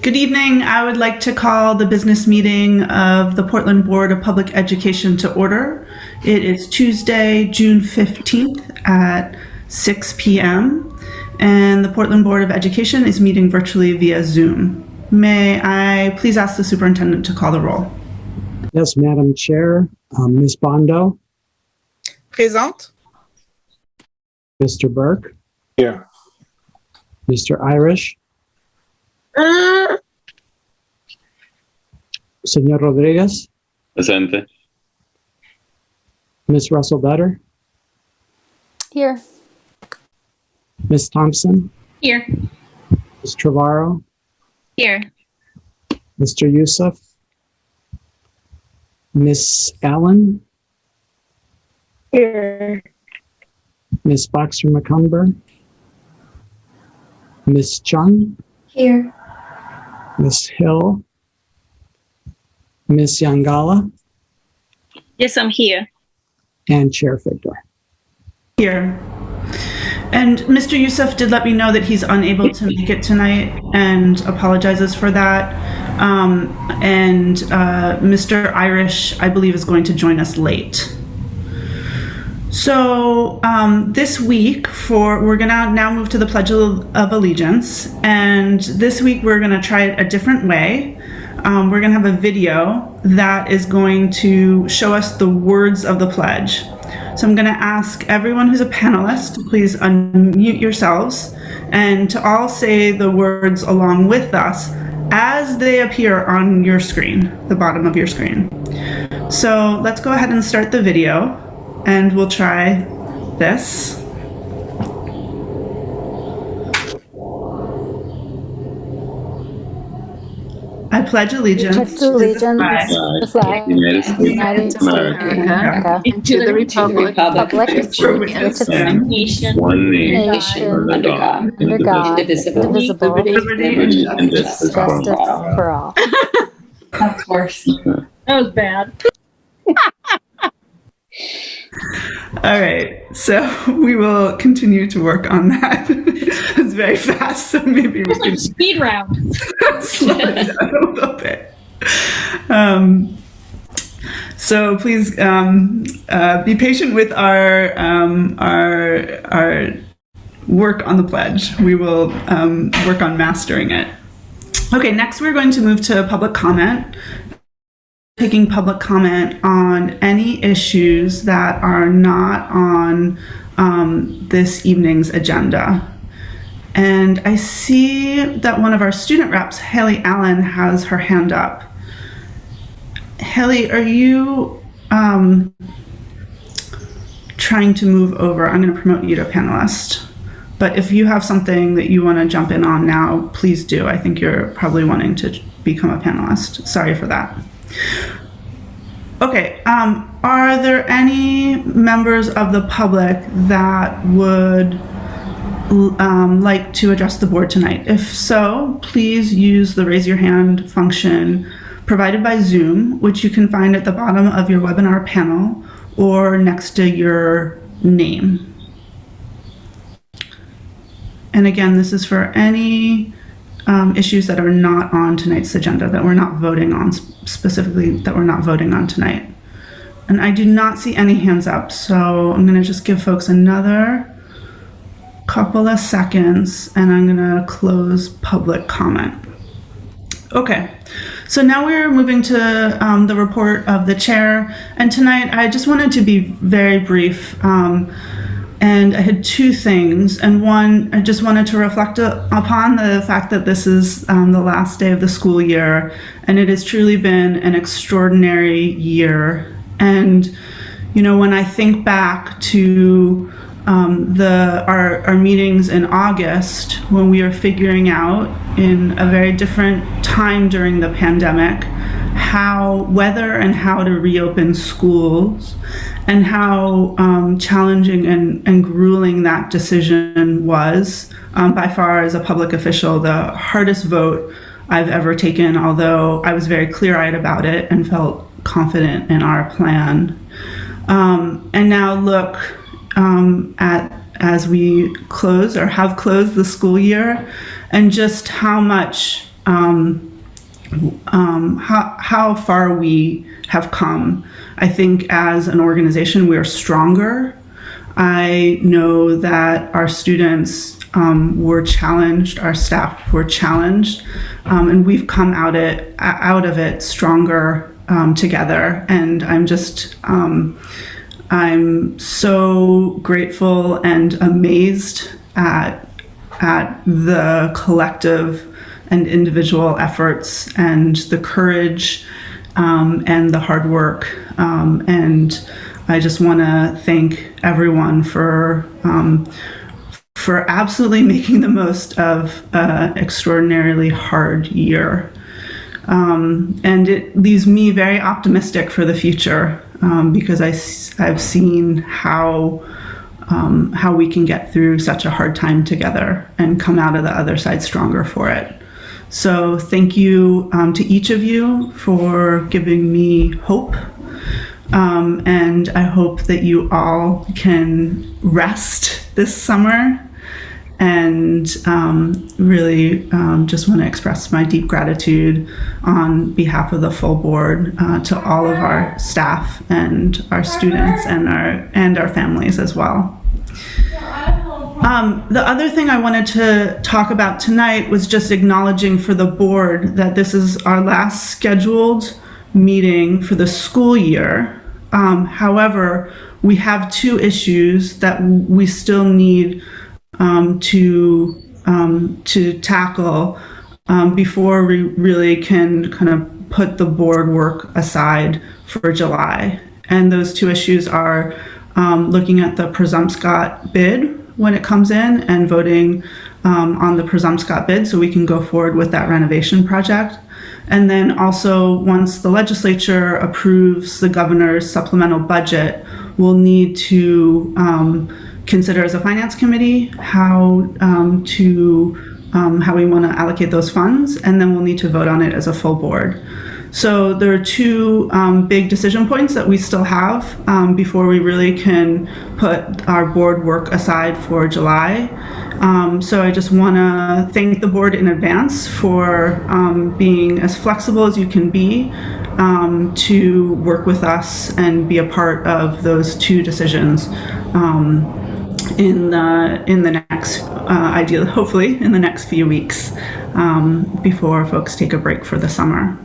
Good evening. I would like to call the business meeting of the Portland Board of Public Education to order. It is Tuesday, June 15th at 6 p.m. and the Portland Board of Education is meeting virtually via Zoom. May I please ask the superintendent to call the roll? Yes, Madam Chair. Ms. Bondo. Présente. Mr. Burke. Here. Mr. Irish. Señor Rodriguez. Presente. Ms. Russell Better. Here. Ms. Thompson. Here. Ms. Trevorrow. Here. Mr. Youssef. Ms. Allen. Here. Ms. Boxer-McCumber. Ms. Chung. Here. Ms. Hill. Ms. Yangala. Yes, I'm here. And Chair Figdor. Here. And Mr. Youssef did let me know that he's unable to make it tonight and apologizes for that. Mr. Irish, I believe, is going to join us late. So this week, we're gonna now move to the Pledge of Allegiance, and this week we're gonna try it a different way. We're gonna have a video that is going to show us the words of the pledge. So I'm gonna ask everyone who's a panelist to please unmute yourselves and to all say the words along with us as they appear on your screen, the bottom of your screen. So let's go ahead and start the video. And we'll try this. I pledge allegiance to the flag of the United States of America, and to the republic for which it stands, one nation, under God, indivisible, with liberty and justice for all. Of course. That was bad. All right, so we will continue to work on that. It's very fast, so maybe we can Speed round. slow it down a little bit. So please be patient with our work on the pledge. We will work on mastering it. Okay, next we're going to move to public comment. Taking public comment on any issues that are not on this evening's agenda. And I see that one of our student reps, Haley Allen, has her hand up. Haley, are you trying to move over? I'm going to promote you to panelist. But if you have something that you want to jump in on now, please do. I think you're probably wanting to become a panelist. Sorry for that. Okay, are there any members of the public that would like to address the board tonight? If so, please use the raise your hand function provided by Zoom, which you can find at the bottom of your webinar panel or next to your name. And again, this is for any issues that are not on tonight's agenda, that we're not voting on, specifically that we're not voting on tonight. And I do not see any hands up, so I'm gonna just give folks another couple of seconds and I'm gonna close public comment. Okay, so now we're moving to the report of the chair. And tonight I just wanted to be very brief. And I had two things, and one, I just wanted to reflect upon the fact that this is the last day of the school year, and it has truly been an extraordinary year. And, you know, when I think back to our meetings in August, when we were figuring out in a very different time during the pandemic, whether and how to reopen schools, and how challenging and grueling that decision was. By far, as a public official, the hardest vote I've ever taken, although I was very clear-eyed about it and felt confident in our plan. And now look as we close or have closed the school year, and just how much how far we have come. I think as an organization, we are stronger. I know that our students were challenged, our staff were challenged, and we've come out of it stronger together. And I'm so grateful and amazed at the collective and individual efforts and the courage and the hard work. And I just want to thank everyone for absolutely making the most of an extraordinarily hard year. And it leaves me very optimistic for the future because I've seen how we can get through such a hard time together and come out of the other side stronger for it. So thank you to each of you for giving me hope. And I hope that you all can rest this summer, and really just want to express my deep gratitude on behalf of the full board to all of our staff and our students and our families as well. The other thing I wanted to talk about tonight was just acknowledging for the board that this is our last scheduled meeting for the school year. However, we have two issues that we still need to tackle before we really can kind of put the board work aside for July. And those two issues are looking at the Presumpscot bid when it comes in and voting on the Presumpscot bid so we can go forward with that renovation project. And then also, once the legislature approves the governor's supplemental budget, we'll need to consider as a finance committee how we want to allocate those funds, and then we'll need to vote on it as a full board. So there are two big decision points that we still have before we really can put our board work aside for July. So I just want to thank the board in advance for being as flexible as you can be to work with us and be a part of those two decisions in the next, hopefully in the next few weeks before folks take a break for the summer.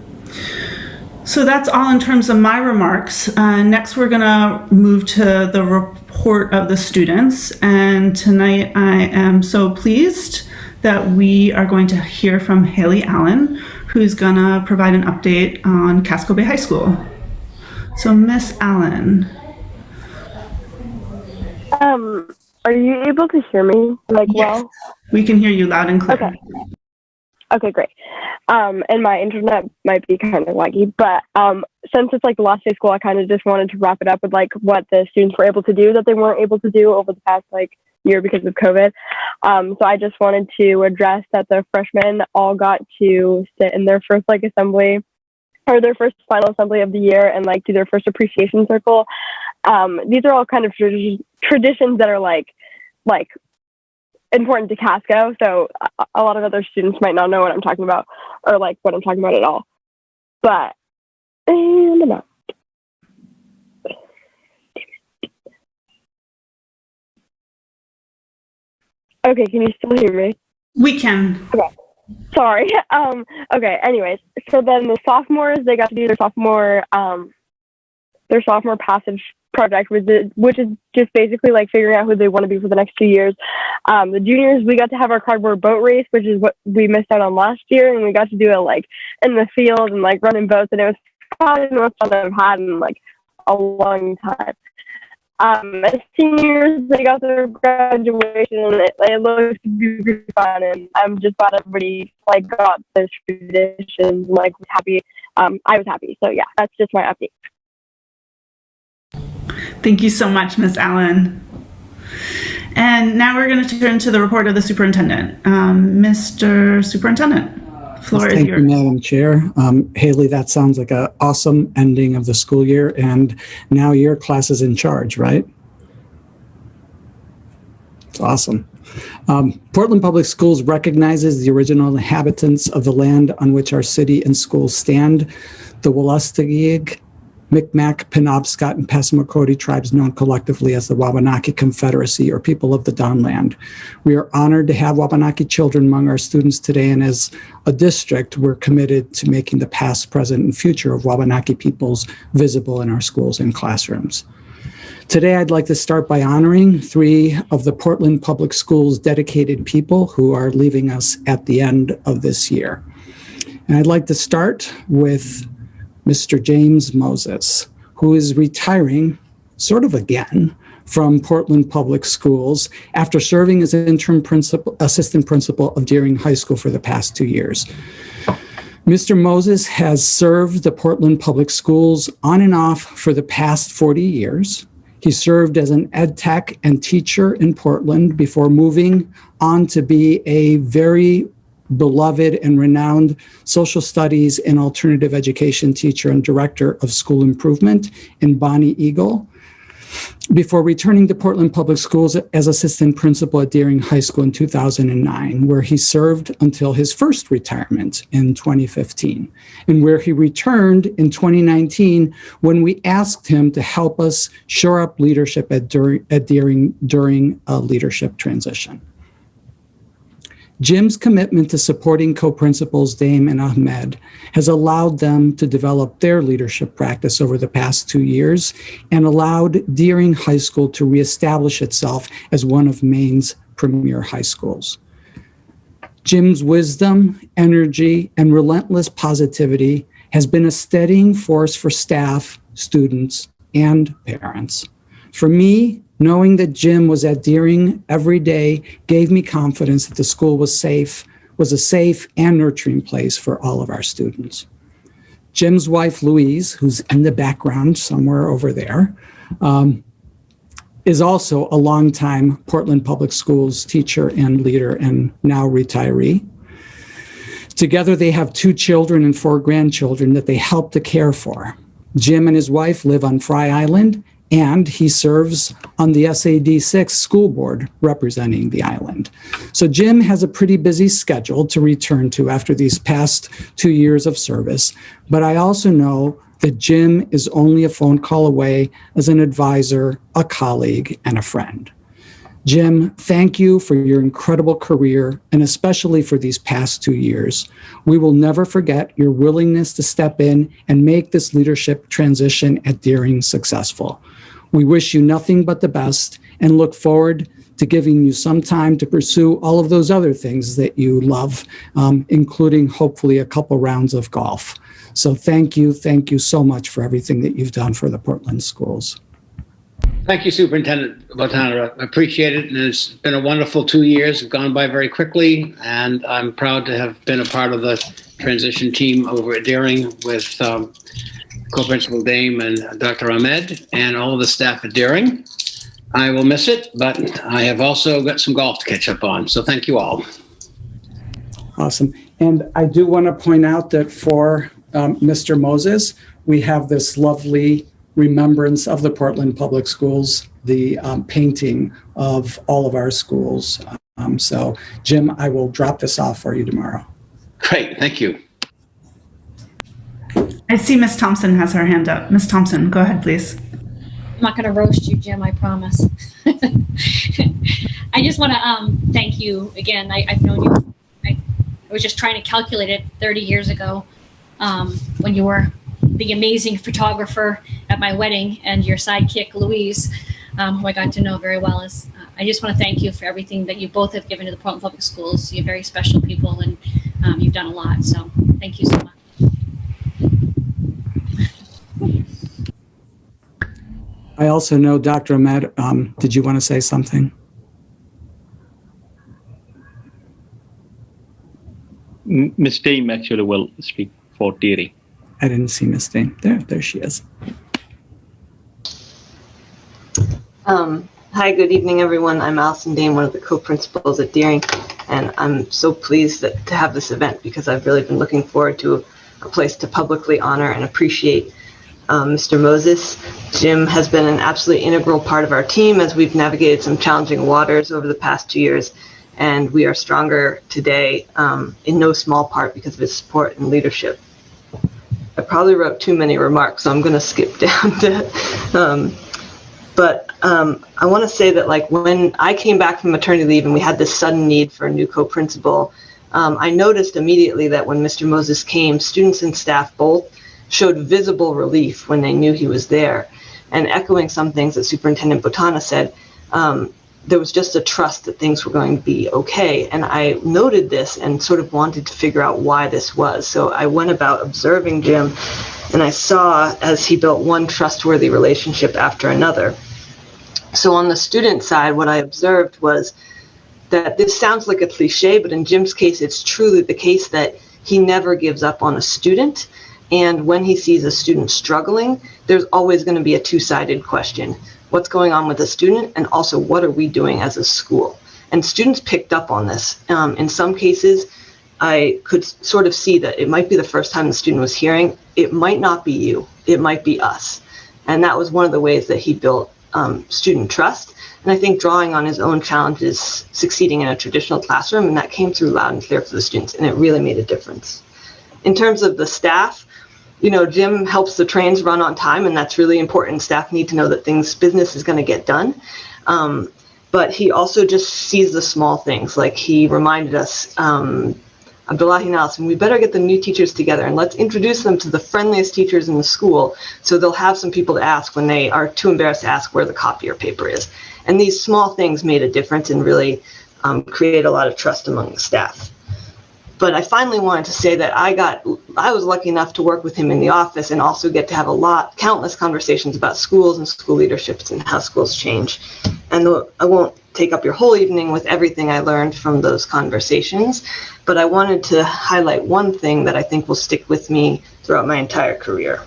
So that's all in terms of my remarks. Next, we're going to move to the report of the students. And tonight, I am so pleased that we are going to hear from Haley Allen, who's going to provide an update on Casco Bay High School. So, Miss Allen. Are you able to hear me? Yes, well? We can hear you loud and clear. Okay, great. And my internet might be kind of laggy, but since it's like the last day of school, I kind of just wanted to wrap it up with like what the students were able to do that they weren't able to do over the past like year because of COVID. So I just wanted to address that the freshmen all got to sit in their first like assembly or their first final assembly of the year and like do their first appreciation circle. These are all kind of traditions that are like important to Casco, so a lot of other students might not know what I'm talking about or like what I'm talking about at all. But okay, can you still hear me? We can. Okay. Sorry. Okay, anyways, so then the sophomores, they got to do their sophomore passive project, which is just basically like figuring out who they want to be for the next 2 years. The juniors, we got to have our cardboard boat race, which is what we missed out on last year, and we got to do it like in the field and like running boats, and it was probably the most fun I've had in like a long time. As seniors, they got their graduation, and it looks really fun, and I'm just glad everybody like got those traditions and like was happy. I was happy, so yeah, that's just my update. Thank you so much, Ms. Allen. And now we're going to turn to the report of the superintendent. Mr. Superintendent, floor is yours. Thank you, Madam Chair. Haley, that sounds like an awesome ending of the school year, and now your class is in charge, right? It's awesome. Portland Public Schools recognizes the original inhabitants of the land on which our city and schools stand, the Wolastoqiyik, Micmac, Penobscot, and Passamaquoddy tribes known collectively as the Wabanaki Confederacy, or people of the Dawnland. We are honored to have Wabanaki children among our students today, and as a district, we're committed to making the past, present, and future of Wabanaki peoples visible in our schools and classrooms. Today, I'd like to start by honoring 3 of the Portland Public Schools dedicated people who are leaving us at the end of this year. And I'd like to start with Mr. James Moses, who is retiring sort of again from Portland Public Schools after serving as interim assistant principal of Deering High School for the past 2 years. Mr. Moses has served the Portland Public Schools on and off for the past 40 years. He served as an ed tech and teacher in Portland before moving on to be a very beloved and renowned social studies and alternative education teacher and director of school improvement in Bonnie Eagle, before returning to Portland Public Schools as assistant principal at Deering High School in 2009, where he served until his first retirement in 2015, and where he returned in 2019 when we asked him to help us shore up leadership at Deering during a leadership transition. Jim's commitment to supporting co-principals Dame and Ahmed has allowed them to develop their leadership practice over the past 2 years and allowed Deering High School to reestablish itself as one of Maine's premier high schools. Jim's wisdom, energy, and relentless positivity has been a steadying force for staff, students, and parents. For me, knowing that Jim was at Deering every day gave me confidence that the school was a safe and nurturing place for all of our students. Jim's wife, Louise, who's in the background somewhere over there, is also a longtime Portland Public Schools teacher and leader and now retiree. Together, they have 2 children and 4 grandchildren that they help to care for. Jim and his wife live on Fry Island, and he serves on the SAD6 school board representing the island. So Jim has a pretty busy schedule to return to after these past 2 years of service, but I also know that Jim is only a phone call away as an advisor, a colleague, and a friend. Jim, thank you for your incredible career, and especially for these past 2 years. We will never forget your willingness to step in and make this leadership transition at Deering successful. We wish you nothing but the best and look forward to giving you some time to pursue all of those other things that you love, including hopefully a couple rounds of golf. So thank you so much for everything that you've done for the Portland schools. Thank you, Superintendent Botanera. I appreciate it, and it's been a wonderful 2 years. It's gone by very quickly, and I'm proud to have been a part of the transition team over at Deering with Co-Principal Dame and Dr. Ahmed and all of the staff at Deering. I will miss it, but I have also got some golf to catch up on, so thank you all. Awesome. And I do want to point out that for Mr. Moses, we have this lovely remembrance of the Portland Public Schools, the painting of all of our schools. So Jim, I will drop this off for you tomorrow. Great, thank you. I see Miss Thompson has her hand up. Miss Thompson, go ahead, please. I'm not going to roast you, Jim, I promise. I just want to thank you again. I've known you. I was just trying to calculate it 30 years ago when you were the amazing photographer at my wedding, and your sidekick, Louise, who I got to know very well. I just want to thank you for everything that you both have given to the Portland Public Schools. You're very special people, and you've done a lot. So thank you so much. I also know Dr. Ahmed, did you want to say something? Ms. Dame actually will speak for Deering. I didn't see Miss Dame. There she is. Hi, good evening, everyone. I'm Alison Dame, one of the co-principals at Deering, and I'm so pleased to have this event because I've really been looking forward to a place to publicly honor and appreciate Mr. Moses. Jim has been an absolutely integral part of our team as we've navigated some challenging waters over the past 2 years, and we are stronger today in no small part because of his support and leadership. I probably wrote too many remarks, so I'm going to skip down to, I want to say that, like, when I came back from maternity leave and we had this sudden need for a new co-principal, I noticed immediately that when Mr. Moses came, students and staff both showed visible relief when they knew he was there. And echoing some things that Superintendent Botana said, there was just a trust that things were going to be okay. And I noted this and sort of wanted to figure out why this was. So I went about observing Jim, and I saw as he built one trustworthy relationship after another. So on the student side, what I observed was that this sounds like a cliche, but in Jim's case, it's truly the case that he never gives up on a student. And when he sees a student struggling, there's always going to be a two-sided question. What's going on with the student? And also, what are we doing as a school? And students picked up on this. In some cases, I could sort of see that it might be the first time the student was hearing, it might not be you, it might be us. And that was one of the ways that he built student trust. And I think drawing on his own challenges, succeeding in a traditional classroom, and that came through loud and clear for the students, and it really made a difference. In terms of the staff, you know, Jim helps the trains run on time, and that's really important. Staff need to know that business is going to get done. But he also just sees the small things. Like he reminded us, Abdullahi and Allison, we better get the new teachers together and let's introduce them to the friendliest teachers in the school so they'll have some people to ask when they are too embarrassed to ask where the copier paper is. And these small things made a difference and really created a lot of trust among the staff. But I finally wanted to say that I was lucky enough to work with him in the office and also get to have countless conversations about schools and school leaderships and how schools change. And I won't take up your whole evening with everything I learned from those conversations, but I wanted to highlight one thing that I think will stick with me throughout my entire career.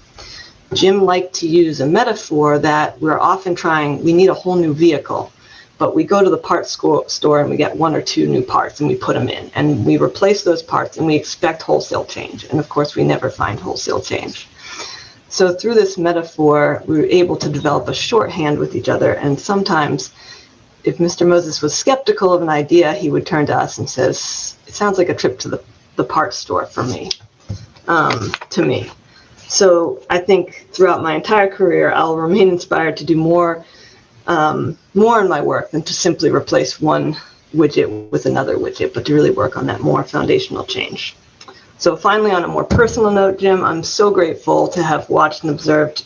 Jim liked to use a metaphor that we're often we need a whole new vehicle. But we go to the parts store and we get 1 or 2 new parts and we put them in and we replace those parts and we expect wholesale change. And of course, we never find wholesale change. So through this metaphor, we were able to develop a shorthand with each other. And sometimes if Mr. Moses was skeptical of an idea, he would turn to us and says, it sounds like a trip to the parts store for me, to me. So I think throughout my entire career, I'll remain inspired to do more in my work than to simply replace one widget with another widget, but to really work on that more foundational change. So finally, on a more personal note, Jim, I'm so grateful to have watched and observed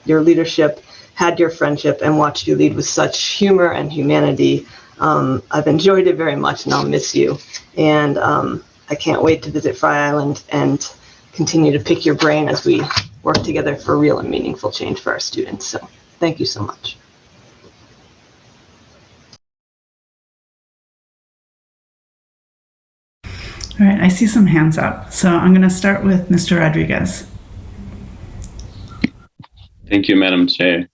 your leadership, had your friendship, and watched you lead with such humor and humanity. I've enjoyed it very much, and I'll miss you. And I can't wait to visit Fry Island and continue to pick your brain as we work together for real and meaningful change for our students. So thank you so much. All right, I see some hands up. So I'm going to start with Mr. Rodriguez. Thank you, Madam Chair.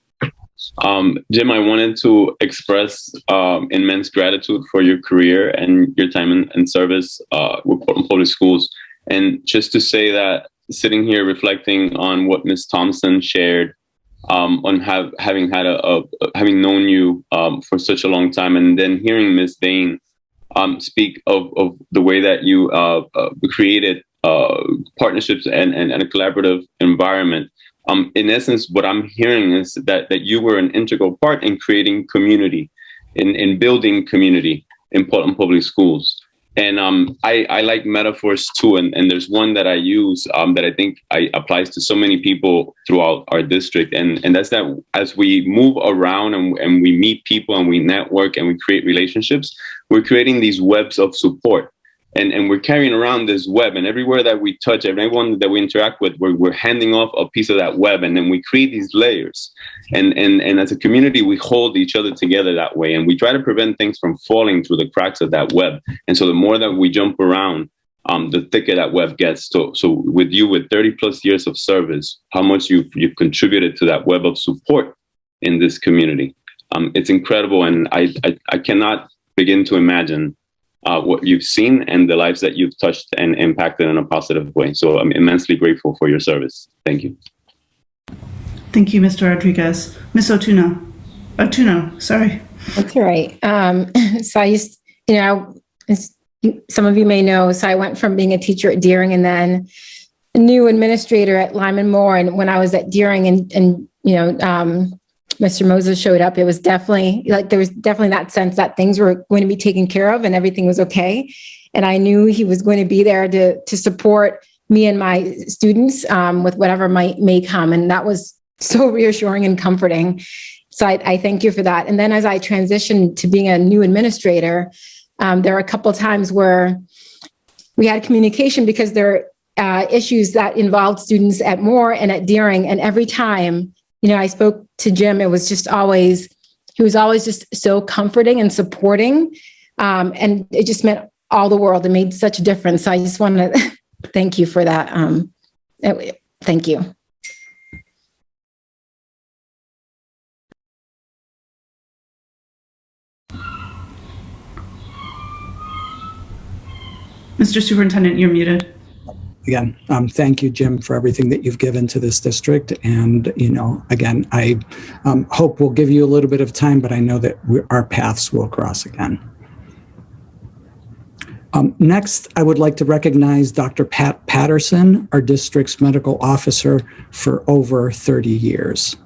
Jim, I wanted to express immense gratitude for your career and your time in service with Portland Public Schools. And just to say that sitting here reflecting on what Ms. Thompson shared, on having known you for such a long time, and then hearing Ms. Dane speak of the way that you created partnerships and a collaborative environment. In essence, what I'm hearing is that you were an integral part in creating community, in building community in Portland Public Schools. And I like metaphors too, and there's one that I use that I think applies to so many people throughout our district, and that's that as we move around and we meet people and we network and we create relationships, we're creating these webs of support. And we're carrying around this web, and everywhere that we touch, everyone that we interact with, we're handing off a piece of that web, and then we create these layers. And as a community, we hold each other together that way, and we try to prevent things from falling through the cracks of that web. And so the more that we jump around, the thicker that web gets. So with you, with 30 plus years of service, how much you've contributed to that web of support in this community. It's incredible, and I cannot begin to imagine what you've seen and the lives that you've touched and impacted in a positive way. So I'm immensely grateful for your service. Thank you. Thank you, Mr. Rodriguez. Ms. Otuno, sorry. That's all right. So I used, as some of you may know, so I went from being a teacher at Deering and then a new administrator at Lyman Moore. And when I was at Deering and Mr. Moses showed up, it was definitely there was definitely that sense that things were going to be taken care of and everything was okay. And I knew he was going to be there to support me and my students with whatever may come. And that was so reassuring and comforting. So I thank you for that. And then as I transitioned to being a new administrator, there were a couple of times where we had communication because there are issues that involved students at Moore and at Deering. And every time, I spoke to Jim, he was always just so comforting and supporting. And it just meant all the world. It made such a difference. So I just want to thank you for that. Thank you. Mr. Superintendent, you're muted. Again, thank you, Jim, for everything that you've given to this district. And, again, I hope we'll give you a little bit of time, but I know that our paths will cross again. Next, I would like to recognize Dr. Pat Patterson, our district's medical officer for over 30 years.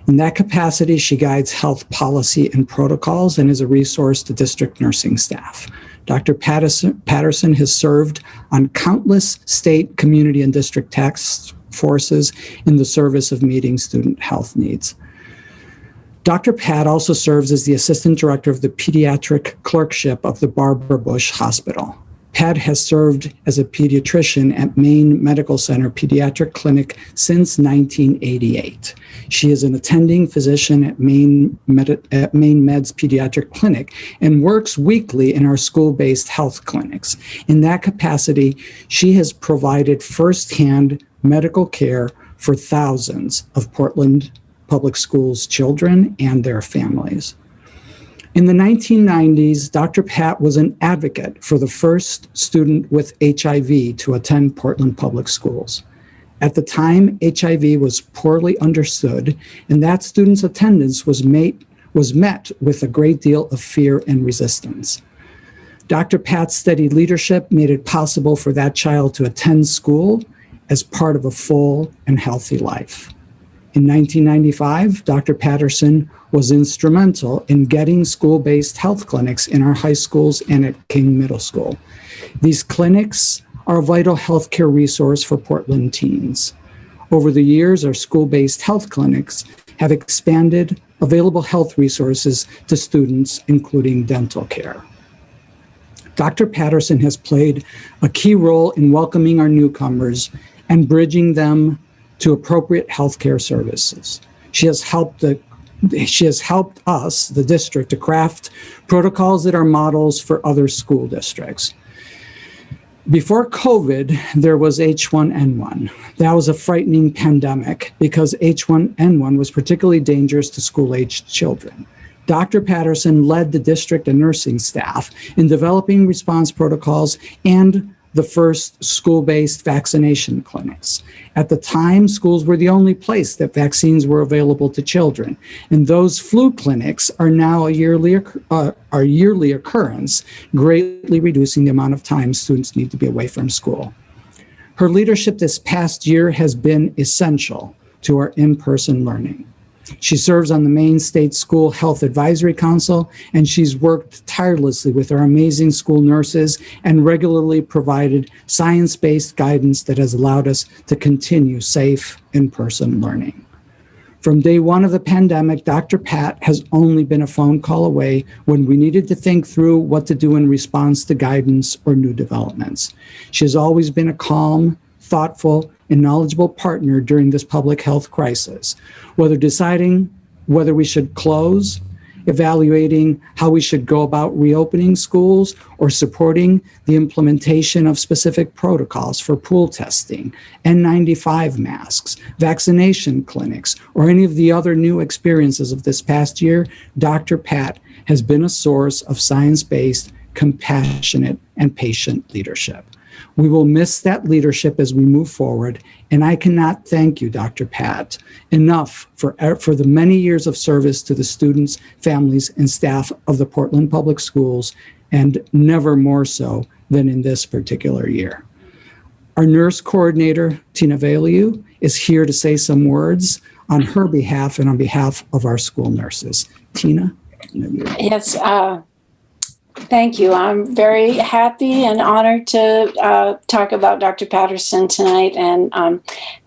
In that capacity, she guides health policy and protocols and is a resource to district nursing staff. Dr. Patterson has served on countless state, community, and district task forces in the service of meeting student health needs. Dr. Pat also serves as the Assistant Director of the Pediatric Clerkship of the Barbara Bush Hospital. Pat has served as a pediatrician at Maine Medical Center Pediatric Clinic since 1988. She is an attending physician at Maine Med's Pediatric Clinic and works weekly in our school-based health clinics. In that capacity, she has provided firsthand medical care for thousands of Portland Public Schools children and their families. In the 1990s, Dr. Pat was an advocate for the first student with HIV to attend Portland Public Schools. At the time, HIV was poorly understood, and that student's attendance was met with a great deal of fear and resistance. Dr. Pat's steady leadership made it possible for that child to attend school as part of a full and healthy life. In 1995, Dr. Patterson was instrumental in getting school-based health clinics in our high schools and at King Middle School. These clinics are a vital healthcare resource for Portland teens. Over the years, our school-based health clinics have expanded available health resources to students, including dental care. Dr. Patterson has played a key role in welcoming our newcomers and bridging them to appropriate healthcare services. She has helped us, the district, to craft protocols that are models for other school districts. Before COVID, there was H1N1. That was a frightening pandemic because H1N1 was particularly dangerous to school-aged children. Dr. Patterson led the district and nursing staff in developing response protocols and the first school-based vaccination clinics. At the time, schools were the only place that vaccines were available to children, and those flu clinics are now a yearly occurrence, greatly reducing the amount of time students need to be away from school. Her leadership this past year has been essential to our in-person learning. She serves on the Maine State School Health Advisory Council, and she's worked tirelessly with our amazing school nurses and regularly provided science-based guidance that has allowed us to continue safe in-person learning. From day one of the pandemic, Dr. Pat has only been a phone call away when we needed to think through what to do in response to guidance or new developments. She has always been a calm, thoughtful, and knowledgeable partner during this public health crisis, whether deciding whether we should close, evaluating how we should go about reopening schools, or supporting the implementation of specific protocols for pool testing, N95 masks, vaccination clinics, or any of the other new experiences of this past year. Dr. Pat has been a source of science-based, compassionate, and patient leadership. We will miss that leadership as we move forward, and I cannot thank you, Dr. Pat, enough for the many years of service to the students, families, and staff of the Portland Public Schools, and never more so than in this particular year. Our nurse coordinator, Tina Valiu, is here to say some words on her behalf and on behalf of our school nurses. Tina? Yes, thank you. I'm very happy and honored to talk about Dr. Patterson tonight and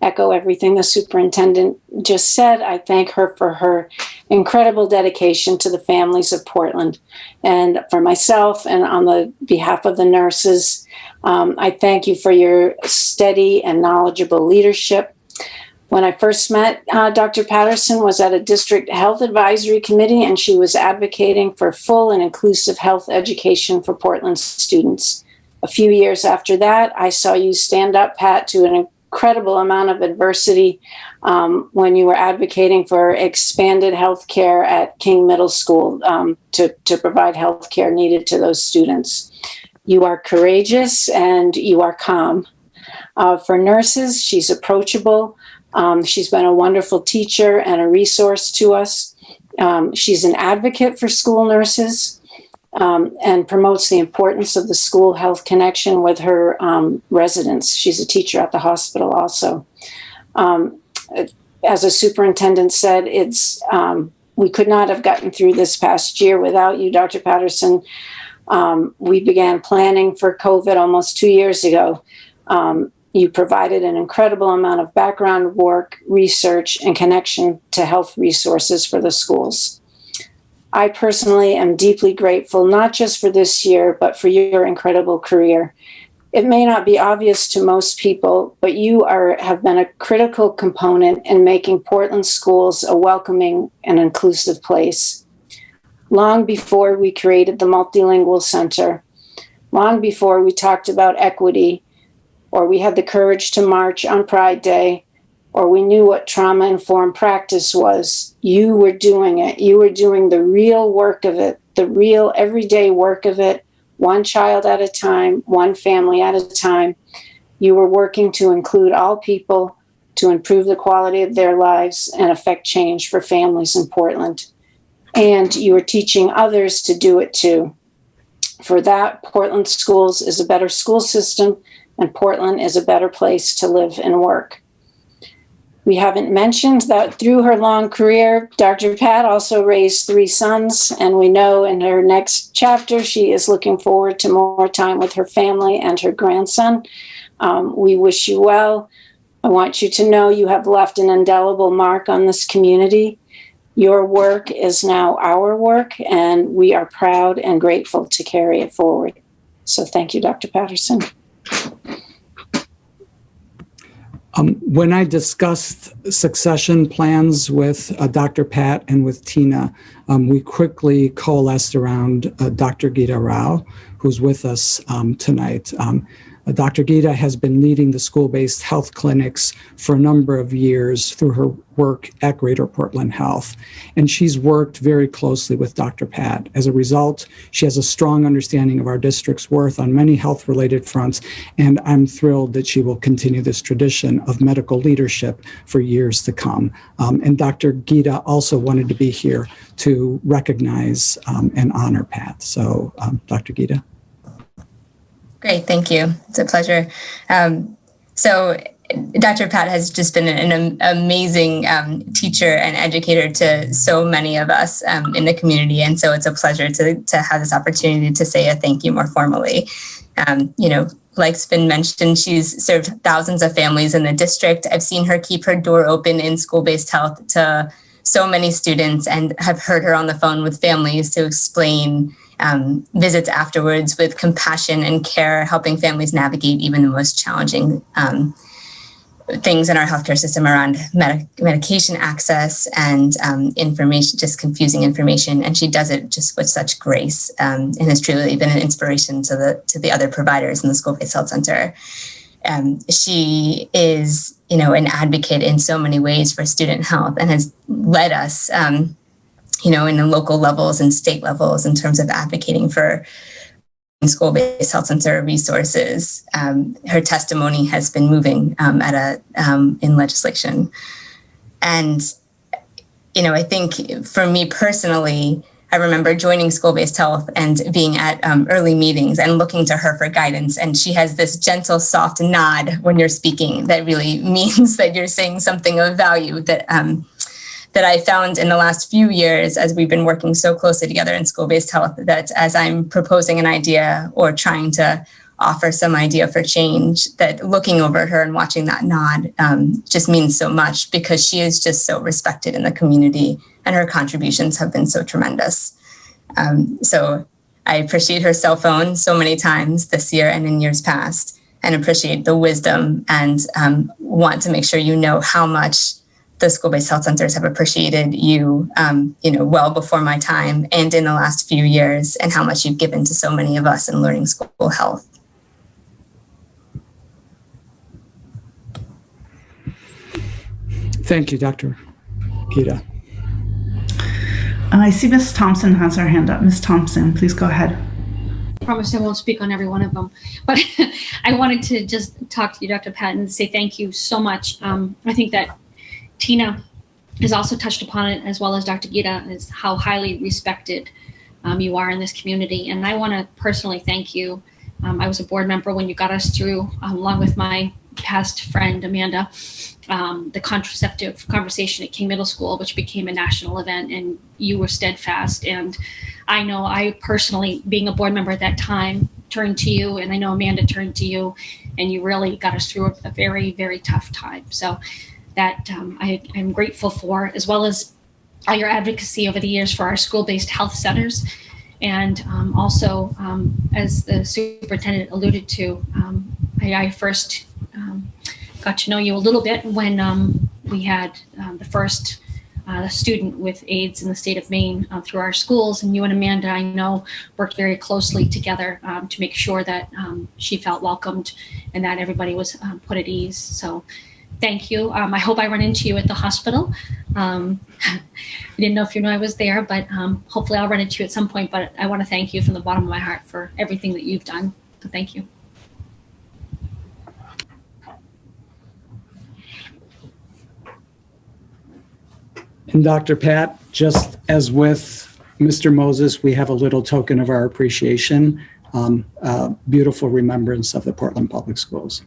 echo everything the superintendent just said. I thank her for her incredible dedication to the families of Portland. And for myself and on the behalf of the nurses, I thank you for your steady and knowledgeable leadership. When I first met Dr. Patterson was at a district health advisory committee, and she was advocating for full and inclusive health education for Portland students. A few years after that, I saw you stand up, Pat, to an incredible amount of adversity when you were advocating for expanded health care at King Middle School to provide health care needed to those students. You are courageous and you are calm. For nurses, she's approachable. She's been a wonderful teacher and a resource to us. She's an advocate for school nurses and promotes the importance of the school health connection with her residents. She's a teacher at the hospital also. As a superintendent said, we could not have gotten through this past year without you, Dr. Patterson. We began planning for COVID almost 2 years ago. You provided an incredible amount of background work, research, and connection to health resources for the schools. I personally am deeply grateful, not just for this year, but for your incredible career. It may not be obvious to most people, but you have been a critical component in making Portland schools a welcoming and inclusive place. Long before we created the Multilingual Center, long before we talked about equity, or we had the courage to march on Pride Day, or we knew what trauma-informed practice was, you were doing it. You were doing the real work of it, the real everyday work of it, one child at a time, one family at a time. You were working to include all people, to improve the quality of their lives and affect change for families in Portland. And you were teaching others to do it too. For that, Portland Schools is a better school system, and Portland is a better place to live and work. We haven't mentioned that through her long career, Dr. Pat also raised 3 sons, and we know in her next chapter, she is looking forward to more time with her family and her grandson. We wish you well. I want you to know you have left an indelible mark on this community. Your work is now our work, and we are proud and grateful to carry it forward. So thank you, Dr. Patterson. When I discussed succession plans with Dr. Pat and with Tina, we quickly coalesced around Dr. Gita Rao, who's with us tonight. Dr. Gita has been leading the school-based health clinics for a number of years through her work at Greater Portland Health, and she's worked very closely with Dr. Pat. As a result, she has a strong understanding of our district's worth on many health-related fronts, and I'm thrilled that she will continue this tradition of medical leadership for years to come. And Dr. Gita also wanted to be here to recognize and honor Pat. So, Dr. Gita. Great, thank you. It's a pleasure. So Dr. Pat has just been an amazing teacher and educator to so many of us in the community. And so it's a pleasure to have this opportunity to say a thank you more formally. Like's been mentioned, she's served thousands of families in the district. I've seen her keep her door open in school-based health to so many students and have heard her on the phone with families to explain visits afterwards with compassion and care, helping families navigate even the most challenging things in our healthcare system around medication access and information, just confusing information. And she does it just with such grace and has truly been an inspiration to the other providers in the school-based health center. She is, an advocate in so many ways for student health and has led us in the local levels and state levels in terms of advocating for school-based health center resources. Her testimony has been moving in legislation. And, you know, I think for me personally, I remember joining school-based health and being at early meetings and looking to her for guidance. And she has this gentle, soft nod when you're speaking that really means that you're saying something of value that I found in the last few years as we've been working so closely together in school-based health, that as I'm proposing an idea or trying to offer some idea for change, that looking over at her and watching that nod just means so much, because she is just so respected in the community and her contributions have been so tremendous. So I appreciate her cell phone so many times this year and in years past, and appreciate the wisdom and want to make sure you know how much the school-based health centers have appreciated you, well before my time and in the last few years, and how much you've given to so many of us in learning school health. Thank you, Dr. Gita. I see Ms. Thompson has her hand up. Ms. Thompson, please go ahead. I promise I won't speak on every one of them, but I wanted to just talk to you, Dr. Patton, and say thank you so much. I think that Tina has also touched upon it, as well as Dr. Gita, is how highly respected you are in this community. And I want to personally thank you. I was a board member when you got us through, along with my past friend, Amanda, the contraceptive conversation at King Middle School, which became a national event, and you were steadfast. And I know I personally, being a board member at that time, turned to you, and I know Amanda turned to you, and you really got us through a very, very tough time. So that I'm grateful for, as well as all your advocacy over the years for our school-based health centers. And also, as the superintendent alluded to, I first got to know you a little bit when we had the first student with AIDS in the state of Maine through our schools. And you and Amanda, I know, worked very closely together to make sure that she felt welcomed and that everybody was put at ease. So thank you. I hope I run into you at the hospital. I didn't know if you knew I was there, but hopefully I'll run into you at some point. But I want to thank you from the bottom of my heart for everything that you've done. So thank you. And Dr. Pat, just as with Mr. Moses, we have a little token of our appreciation, beautiful remembrance of the Portland Public Schools.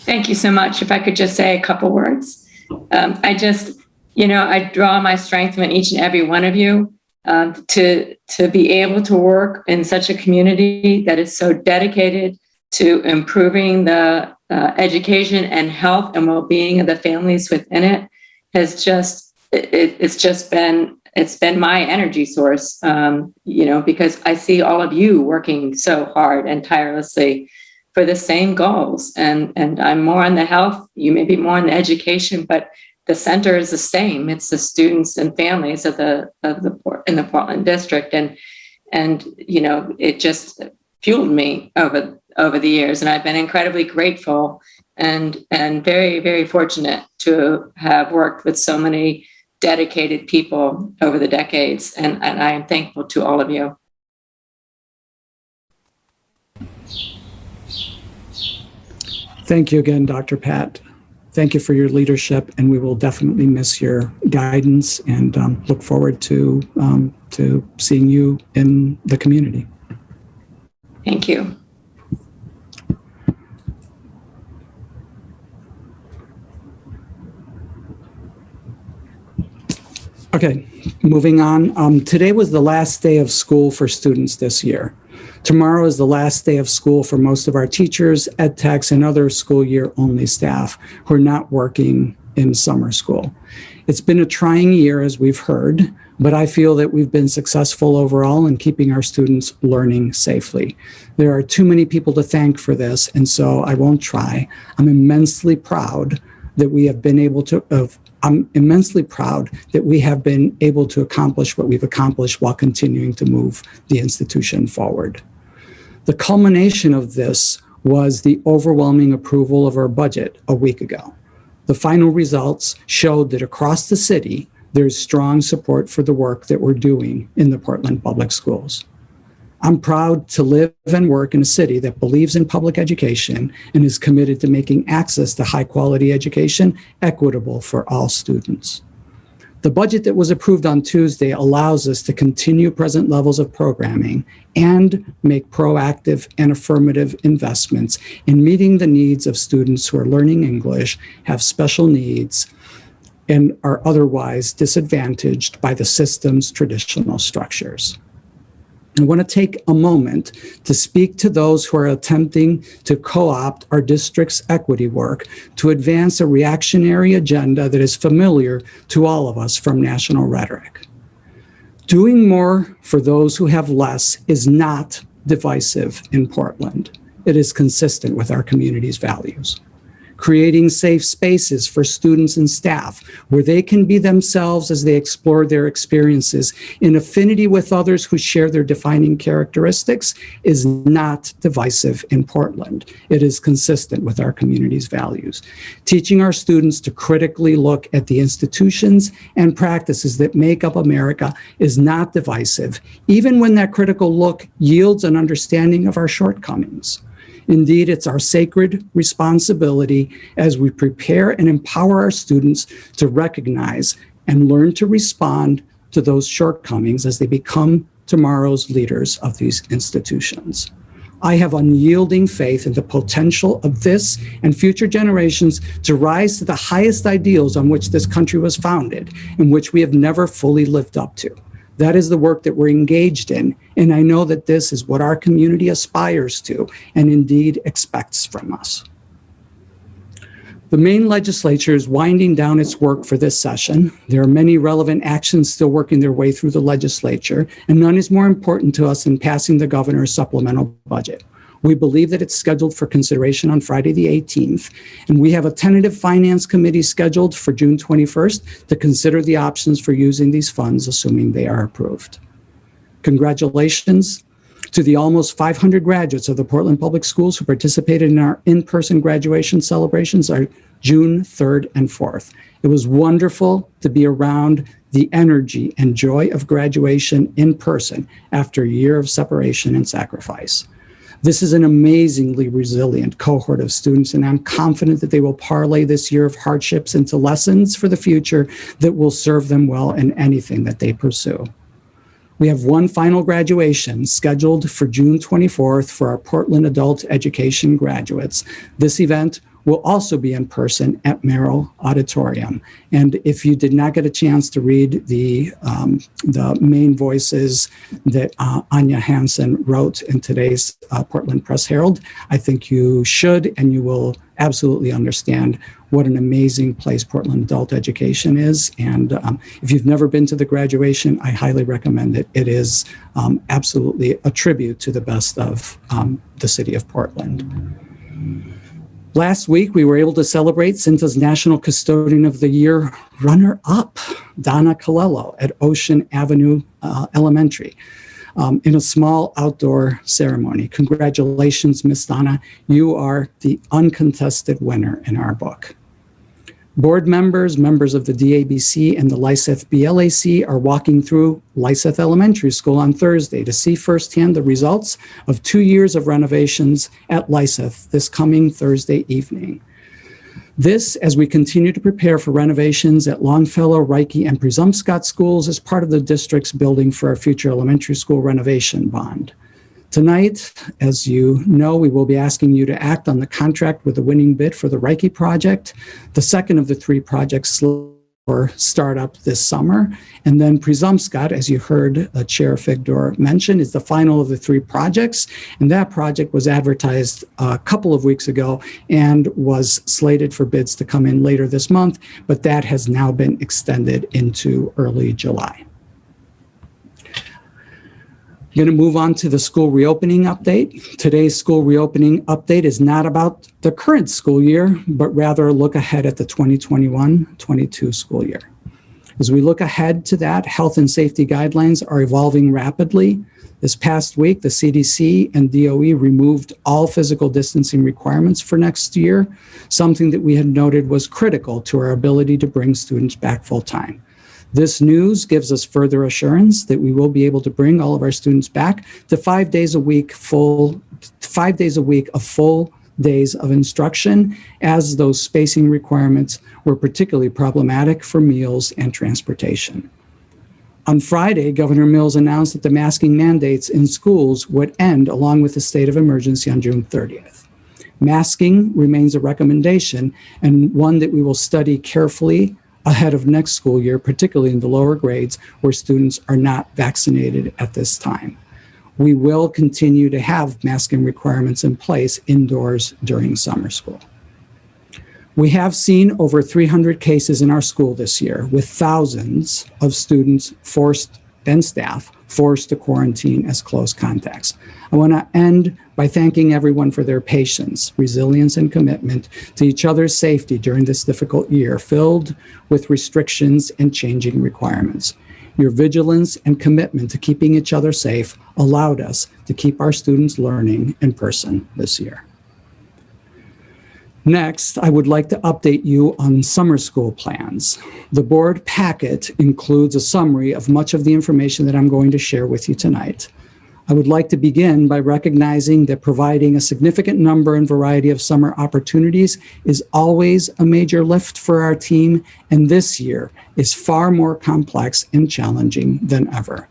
Thank you so much. If I could just say a couple words. I draw my strength from each and every one of you to be able to work in such a community that is so dedicated to improving the education and health and well-being of the families within it. It's been my energy source, because I see all of you working so hard and tirelessly for the same goals. And I'm more on the health, you may be more on the education, but the center is the same. It's the students and families in the Portland district. And it just fueled me over the years. And I've been incredibly grateful and very, very fortunate to have worked with so many dedicated people over the decades. And I am thankful to all of you. Thank you again, Dr. Pat. Thank you for your leadership, and we will definitely miss your guidance and look forward to seeing you in the community. Thank you. Okay, moving on. Today was the last day of school for students this year. Tomorrow is the last day of school for most of our teachers, ed techs, and other school year only staff who are not working in summer school. It's been a trying year, as we've heard, but I feel that we've been successful overall in keeping our students learning safely. There are too many people to thank for this, and so I won't try. I'm immensely proud that we have been able to accomplish what we've accomplished while continuing to move the institution forward. The culmination of this was the overwhelming approval of our budget a week ago. The final results showed that across the city, there's strong support for the work that we're doing in the Portland Public Schools. I'm proud to live and work in a city that believes in public education and is committed to making access to high quality education equitable for all students. The budget that was approved on Tuesday allows us to continue present levels of programming and make proactive and affirmative investments in meeting the needs of students who are learning English, have special needs, and are otherwise disadvantaged by the system's traditional structures. I want to take a moment to speak to those who are attempting to co-opt our district's equity work to advance a reactionary agenda that is familiar to all of us from national rhetoric. Doing more for those who have less is not divisive in Portland. It is consistent with our community's values. Creating safe spaces for students and staff where they can be themselves as they explore their experiences in affinity with others who share their defining characteristics is not divisive in Portland. It is consistent with our community's values. Teaching our students to critically look at the institutions and practices that make up America is not divisive, even when that critical look yields an understanding of our shortcomings. Indeed, it's our sacred responsibility as we prepare and empower our students to recognize and learn to respond to those shortcomings as they become tomorrow's leaders of these institutions. I have unyielding faith in the potential of this and future generations to rise to the highest ideals on which this country was founded and which we have never fully lived up to. That is the work that we're engaged in, and I know that this is what our community aspires to and indeed expects from us. The Maine legislature is winding down its work for this session. There are many relevant actions still working their way through the legislature, and none is more important to us than passing the governor's supplemental budget. We believe that it's scheduled for consideration on Friday the 18th, and we have a tentative finance committee scheduled for June 21st to consider the options for using these funds, assuming they are approved. Congratulations to the almost 500 graduates of the Portland Public Schools who participated in our in-person graduation celebrations on June 3rd and 4th. It was wonderful to be around the energy and joy of graduation in person after a year of separation and sacrifice. This is an amazingly resilient cohort of students, and I'm confident that they will parlay this year of hardships into lessons for the future that will serve them well in anything that they pursue. We have one final graduation scheduled for June 24th for our Portland Adult Education graduates. This event will also be in person at Merrill Auditorium. And if you did not get a chance to read the main voices that Anya Hansen wrote in today's Portland Press Herald, I think you should, and you will absolutely understand what an amazing place Portland Adult Education is. And if you've never been to the graduation, I highly recommend it. It is absolutely a tribute to the best of the city of Portland. Last week, we were able to celebrate Cinta's National Custodian of the Year runner-up, Donna Colello at Ocean Avenue Elementary, in a small outdoor ceremony. Congratulations, Miss Donna. You are the uncontested winner in our book. Board members, members of the DABC and the Lyseth BLAC are walking through Lyseth Elementary School on Thursday to see firsthand the results of 2 years of renovations at Lyseth this coming Thursday evening. This, as we continue to prepare for renovations at Longfellow, Reiki, and Presumpscot schools, is part of the district's building for our future elementary school renovation bond. Tonight, as you know, we will be asking you to act on the contract with the winning bid for the Reiki project, the second of the 3 projects for startup this summer. And then Presumpscot, as you heard Chair Figdor mention, is the final of the 3 projects. And that project was advertised a couple of weeks ago and was slated for bids to come in later this month, but that has now been extended into early July. I'm going to move on to the school reopening update. Today's school reopening update is not about the current school year, but rather a look ahead at the 2021-22 school year. As we look ahead to that, health and safety guidelines are evolving rapidly. This past week, the CDC and DOE removed all physical distancing requirements for next year, something that we had noted was critical to our ability to bring students back full time. This news gives us further assurance that we will be able to bring all of our students back to 5 days a week, 5 days a week of full days of instruction, as those spacing requirements were particularly problematic for meals and transportation. On Friday, Governor Mills announced that the masking mandates in schools would end along with the state of emergency on June 30th. Masking remains a recommendation and one that we will study carefully ahead of next school year, particularly in the lower grades where students are not vaccinated at this time. We will continue to have masking requirements in place indoors during summer school. We have seen over 300 cases in our school this year, with thousands of students forced and staff forced to quarantine as close contacts. I want to end by thanking everyone for their patience, resilience, and commitment to each other's safety during this difficult year filled with restrictions and changing requirements. Your vigilance and commitment to keeping each other safe allowed us to keep our students learning in person this year. Next, I would like to update you on summer school plans. The board packet includes a summary of much of the information that I'm going to share with you tonight. I would like to begin by recognizing that providing a significant number and variety of summer opportunities is always a major lift for our team, and this year is far more complex and challenging than ever.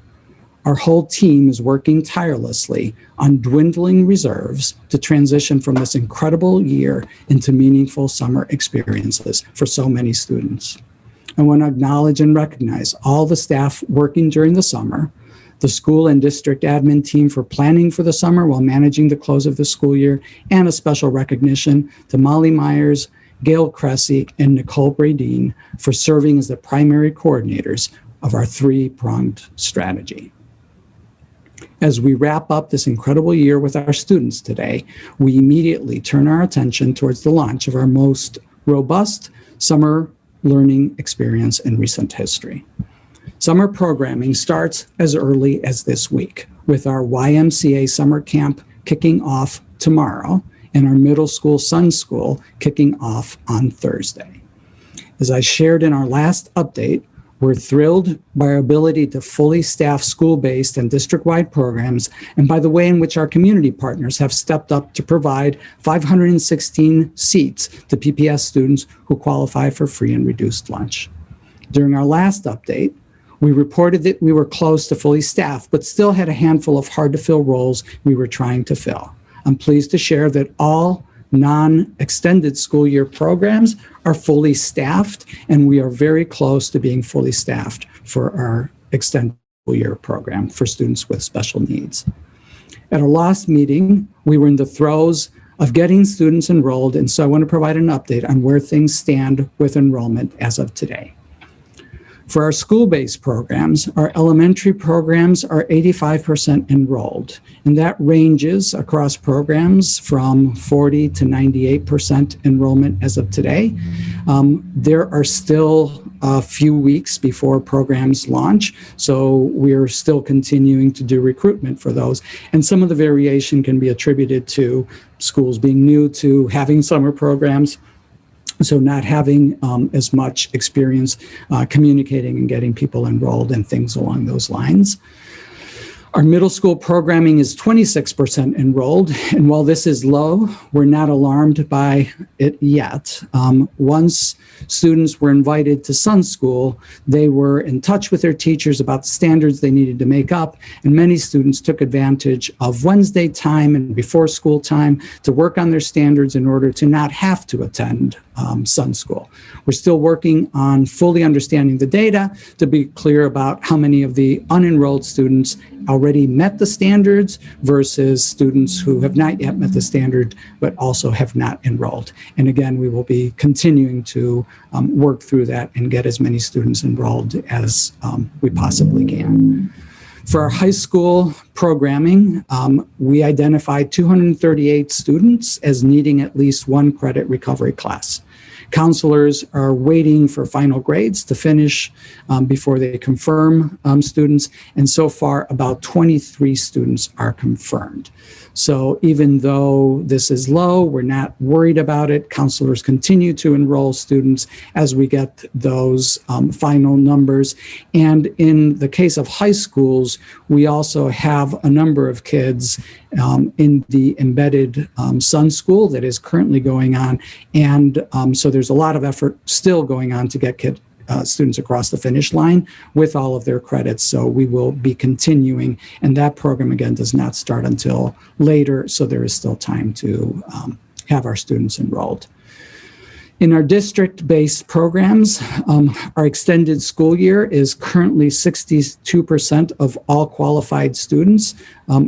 Our whole team is working tirelessly on dwindling reserves to transition from this incredible year into meaningful summer experiences for so many students. I want to acknowledge and recognize all the staff working during the summer, the school and district admin team for planning for the summer while managing the close of the school year, and a special recognition to Molly Myers, Gail Cressy, and Nicole Bradeen for serving as the primary coordinators of our three-pronged strategy. As we wrap up this incredible year with our students today, we immediately turn our attention towards the launch of our most robust summer learning experience in recent history. Summer programming starts as early as this week, with our YMCA summer camp kicking off tomorrow and our middle school Sun School kicking off on Thursday. As I shared in our last update, we're thrilled by our ability to fully staff school-based and district-wide programs, and by the way in which our community partners have stepped up to provide 516 seats to PPS students who qualify for free and reduced lunch. During our last update, we reported that we were close to fully staffed, but still had a handful of hard-to-fill roles we were trying to fill. I'm pleased to share that all non-extended school year programs are fully staffed, and we are very close to being fully staffed for our extended school year program for students with special needs. At our last meeting, we were in the throes of getting students enrolled, and so I want to provide an update on where things stand with enrollment as of today. For our school-based programs, our elementary programs are 85% enrolled, and that ranges across programs from 40 to 98% enrollment as of today. There are still a few weeks before programs launch, so we're still continuing to do recruitment for those. And some of the variation can be attributed to schools being new to having summer programs, so not having as much experience communicating and getting people enrolled and things along those lines. Our middle school programming is 26% enrolled, and while this is low, we're not alarmed by it yet. Once students were invited to Sun School, they were in touch with their teachers about the standards they needed to make up, and many students took advantage of Wednesday time and before school time to work on their standards in order to not have to attend Sun School. We're still working on fully understanding the data to be clear about how many of the unenrolled students already met the standards versus students who have not yet met the standard but also have not enrolled. And again, we will be continuing to work through that and get as many students enrolled as we possibly can. For our high school programming, we identified 238 students as needing at least one credit recovery class. Counselors are waiting for final grades to finish before they confirm students, and so far about 23 students are confirmed. So even though this is low, we're not worried about it. Counselors continue to enroll students as we get those final numbers. And in the case of high schools, we also have a number of kids in the embedded Sun School that is currently going on. And so there's a lot of effort still going on to get students across the finish line with all of their credits. So we will be continuing, and that program again does not start until later, so there is still time to have our students enrolled. In our district-based programs, our extended school year is currently 62% of all qualified students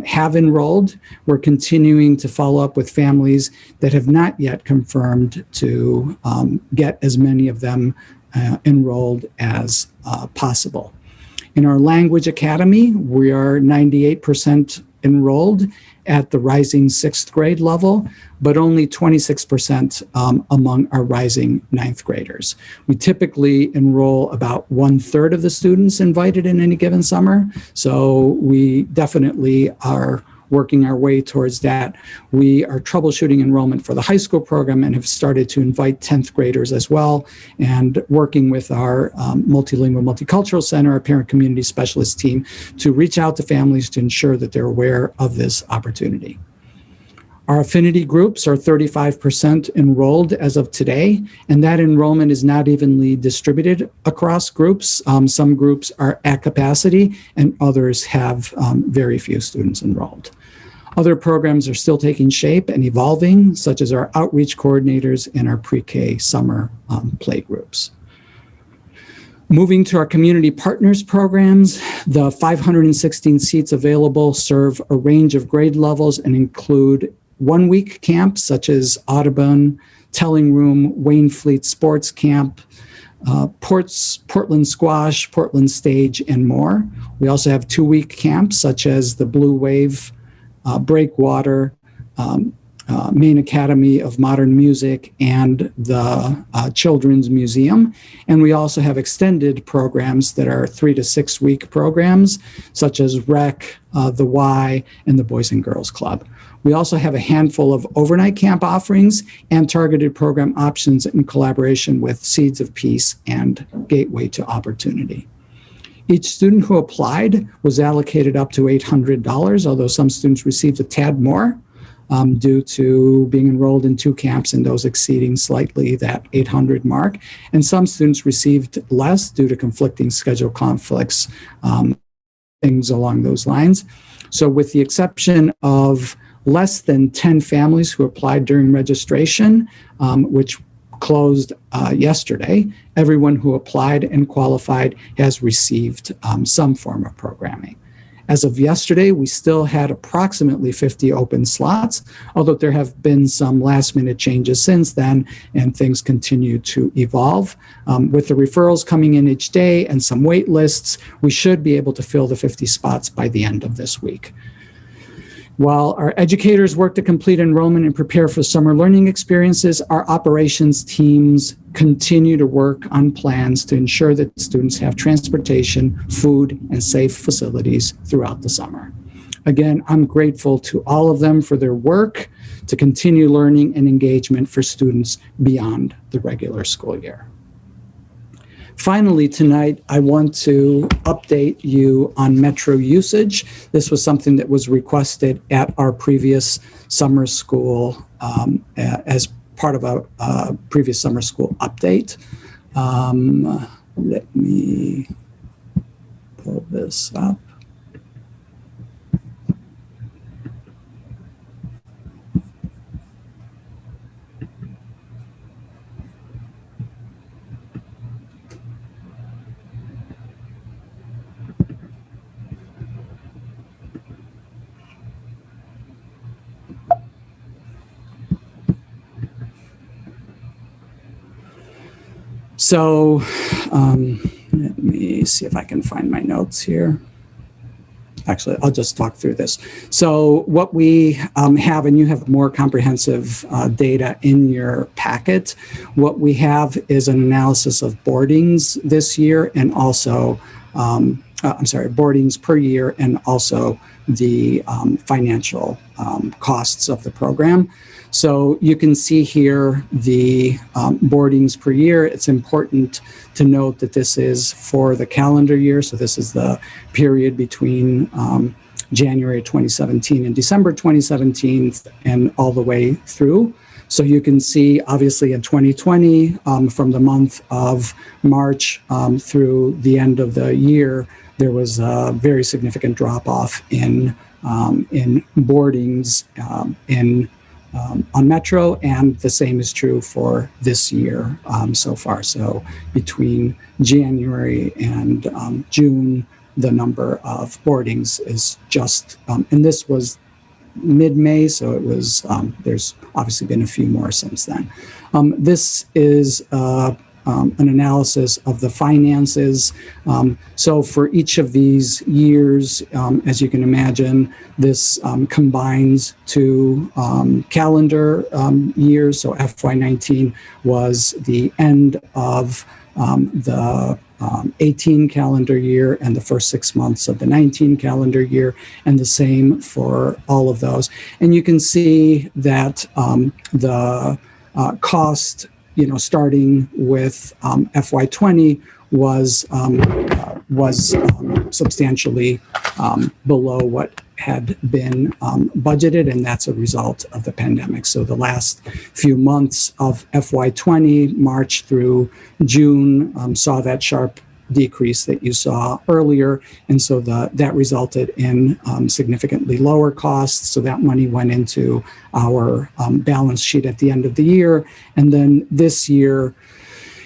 have enrolled. We're continuing to follow up with families that have not yet confirmed to get as many of them enrolled as possible. In our language academy, we are 98% enrolled at the rising 6th grade level, but only 26% among our rising 9th graders. We typically enroll about 1/3 of the students invited in any given summer, so we definitely are working our way towards that. We are troubleshooting enrollment for the high school program and have started to invite 10th graders as well, and working with our Multilingual Multicultural Center, our parent community specialist team, to reach out to families to ensure that they're aware of this opportunity. Our affinity groups are 35% enrolled as of today, and that enrollment is not evenly distributed across groups. Some groups are at capacity and others have very few students enrolled. Other programs are still taking shape and evolving, such as our outreach coordinators and our pre-K summer play groups. Moving to our community partners programs, the 516 seats available serve a range of grade levels and include one-week camps such as Audubon, Telling Room, Waynfleet Sports Camp, Portland Squash, Portland Stage, and more. We also have 2-week camps such as the Blue Wave, Breakwater, Maine Academy of Modern Music, and the Children's Museum. And we also have extended programs that are 3 to 6 week programs, such as Rec, the Y, and the Boys and Girls Club. We also have a handful of overnight camp offerings and targeted program options in collaboration with Seeds of Peace and Gateway to Opportunity. Each student who applied was allocated up to $800, although some students received a tad more due to being enrolled in 2 camps and those exceeding slightly that 800 mark. And some students received less due to conflicting schedule conflicts, things along those lines. So with the exception of less than 10 families who applied during registration, which closed yesterday, everyone who applied and qualified has received some form of programming. As of yesterday, we still had approximately 50 open slots, although there have been some last-minute changes since then, and things continue to evolve. With the referrals coming in each day and some wait lists, we should be able to fill the 50 spots by the end of this week. While our educators work to complete enrollment and prepare for summer learning experiences, our operations teams continue to work on plans to ensure that students have transportation, food, and safe facilities throughout the summer. Again, I'm grateful to all of them for their work to continue learning and engagement for students beyond the regular school year. Finally, tonight, I want to update you on Metro usage. This was something that was requested at our previous summer school as part of a previous summer school update. Let me pull this up. So let me see if I can find my notes here. Actually, I'll just talk through this. So what we have, and you have more comprehensive data in your packet, what we have is an analysis of boardings this year and also, boardings per year and also the financial costs of the program. So you can see here the boardings per year. It's important to note that this is for the calendar year. So this is the period between January 2017 and December 2017 and all the way through. So you can see, obviously, in 2020, from the month of March through the end of the year, there was a very significant drop-off in boardings on Metro, and the same is true for this year so far. So between January and June, the number of boardings is just, and this was mid-May, so it was, there's obviously been a few more since then. This is an analysis of the finances. So for each of these years, as you can imagine, this combines to calendar years. So FY19 was the end of the 18 calendar year and the first 6 months of the 19 calendar year, and the same for all of those. And you can see that the cost, starting with FY20 was substantially below what had been budgeted, and that's a result of the pandemic. So the last few months of FY20, March through June, saw that sharp decrease that you saw earlier, and so that resulted in significantly lower costs. So that money went into our balance sheet at the end of the year. And then this year,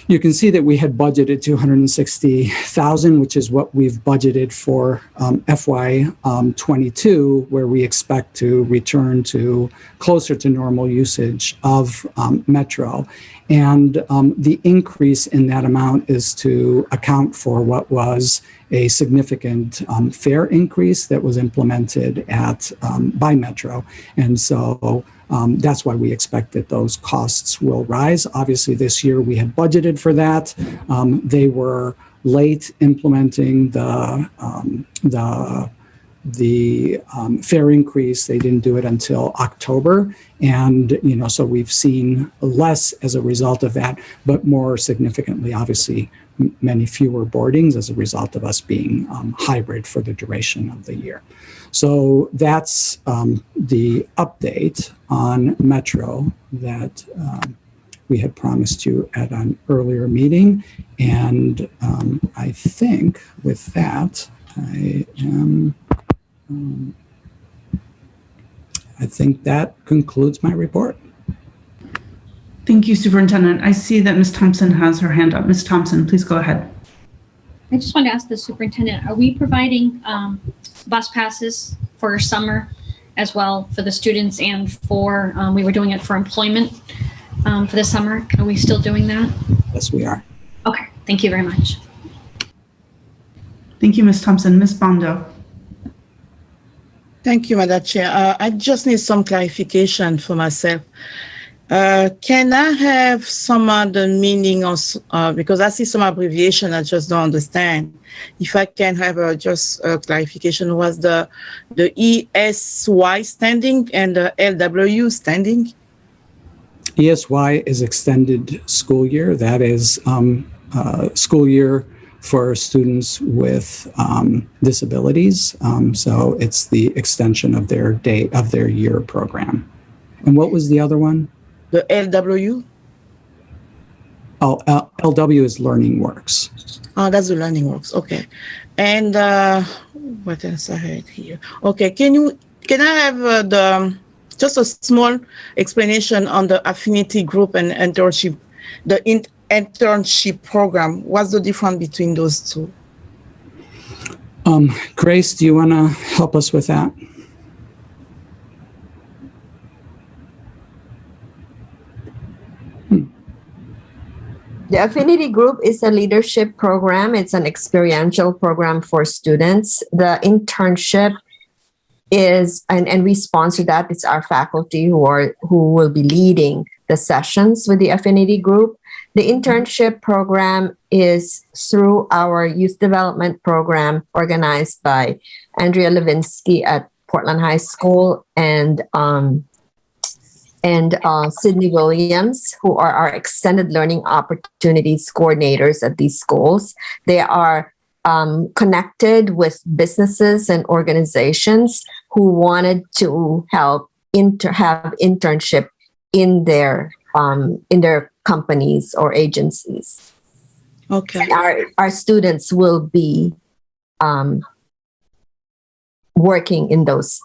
you can see that we had budgeted $260,000, which is what we've budgeted for FY22, where we expect to return to closer to normal usage of Metro. And the increase in that amount is to account for what was a significant fare increase that was implemented by Metro. And so that's why we expect that those costs will rise. Obviously, this year we had budgeted for that. They were late implementing the fare increase. They didn't do it until October. And, so we've seen less as a result of that, but more significantly, obviously, many fewer boardings as a result of us being hybrid for the duration of the year. So that's the update on Metro that we had promised you at an earlier meeting. And I think with that, I think that concludes my report. Thank you, Superintendent. I see that Ms. Thompson has her hand up. Ms. Thompson, please go ahead. I just want to ask the superintendent, are we providing bus passes for summer as well for the students and for, we were doing it for employment for the summer. Are we still doing that? Yes, we are. Okay, thank you very much. Thank you, Ms. Thompson. Ms. Bondo. Thank you, Madam Chair. I just need some clarification for myself. Can I have some of the meaning of, because I see some abbreviation I just don't understand. If I can have just a clarification, was the ESY standing and the LW standing? ESY is extended school year. That is school year for students with disabilities. So it's the extension of their year program. And what was the other one? The LW? Oh, LW is Learning Works. Oh, that's the Learning Works. Okay. And what else I had here? Okay, can I have just a small explanation on the affinity group and internship, the internship program? What's the difference between those two? Grace, do you want to help us with that? The Affinity Group is a leadership program. It's an experiential program for students. The internship is, and we sponsor that. It's our faculty who will be leading the sessions with the Affinity Group. The internship program is through our youth development program organized by Andrea Levinsky at Portland High School and Sydney Williams, who are our extended learning opportunities coordinators at these schools. They are connected with businesses and organizations who wanted to help have internship in their companies or agencies. Okay. And our students will be working in those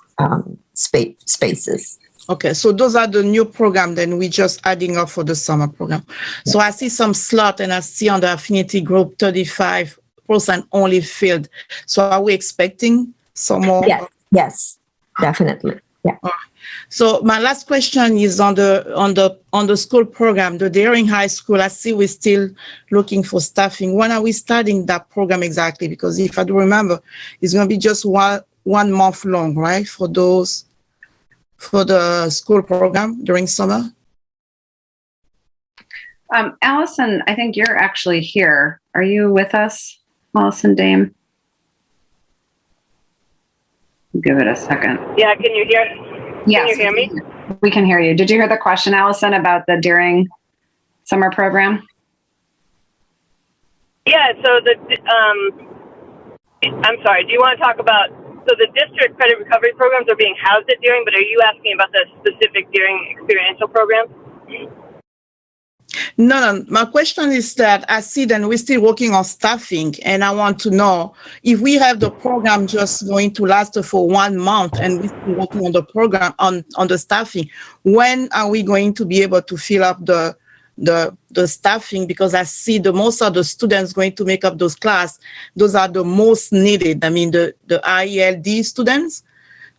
spaces. Okay, so those are the new program, then we just adding up for the summer program. So I see some slot and I see on the Affinity Group 35% only filled. So are we expecting some more? Yes, definitely. Yeah. So my last question is on the school program, the Daring High School. I see we're still looking for staffing. When are we starting that program exactly? Because if I do remember, it's going to be just one month long, right? For the school program during summer? Allison, I think you're actually here. Are you with us, Allison Dame? Give it a second. Yeah, can you hear? Yes, can you hear me? We can hear you. Did you hear the question, Allison, about the Daring summer program? Yeah, so I'm sorry, do you want to talk about, so the district credit recovery programs are being housed at Deering, but are you asking about the specific Deering experiential program? No. My question is that I see that we're still working on staffing, and I want to know if we have the program just going to last for 1 month and we're still working on the program on the staffing, when are we going to be able to fill up the staffing? Because I see most of the students going to make up those class, those are the most needed. I mean, the IELD students.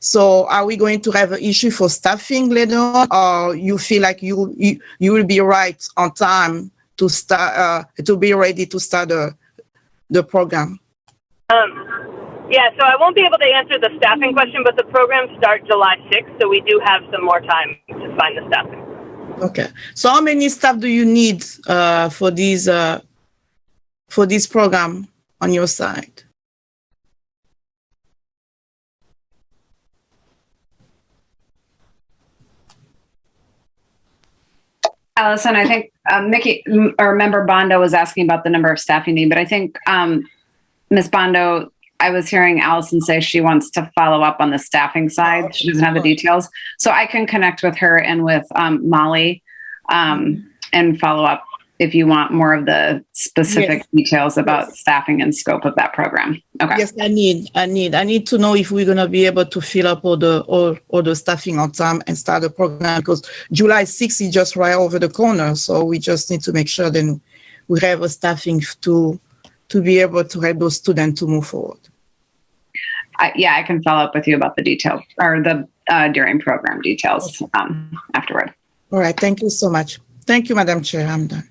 So are we going to have an issue for staffing later on, or you feel like you will be right on time to start to be ready to start the program? Yeah, so I won't be able to answer the staffing question, but the programs start July 6th, so we do have some more time to find the staffing. Okay. So how many staff do you need for this program on your side? Allison, I think Mickey or Member Bondo was asking about the number of staff you need, but I think Ms. Bondo, I was hearing Allison say she wants to follow up on the staffing side. She doesn't have the details. So I can connect with her and with Molly and follow up if you want more of the specific details about staffing and scope of that program. Okay. Yes, I need to know if we're going to be able to fill up all the staffing on time and start the program, because July 6th is just right over the corner. So we just need to make sure then we have a staffing to be able to help those students to move forward. I can follow up with you about the details or the Daring program details afterward. All right. Thank you so much. Thank you, Madam Chair. I'm done.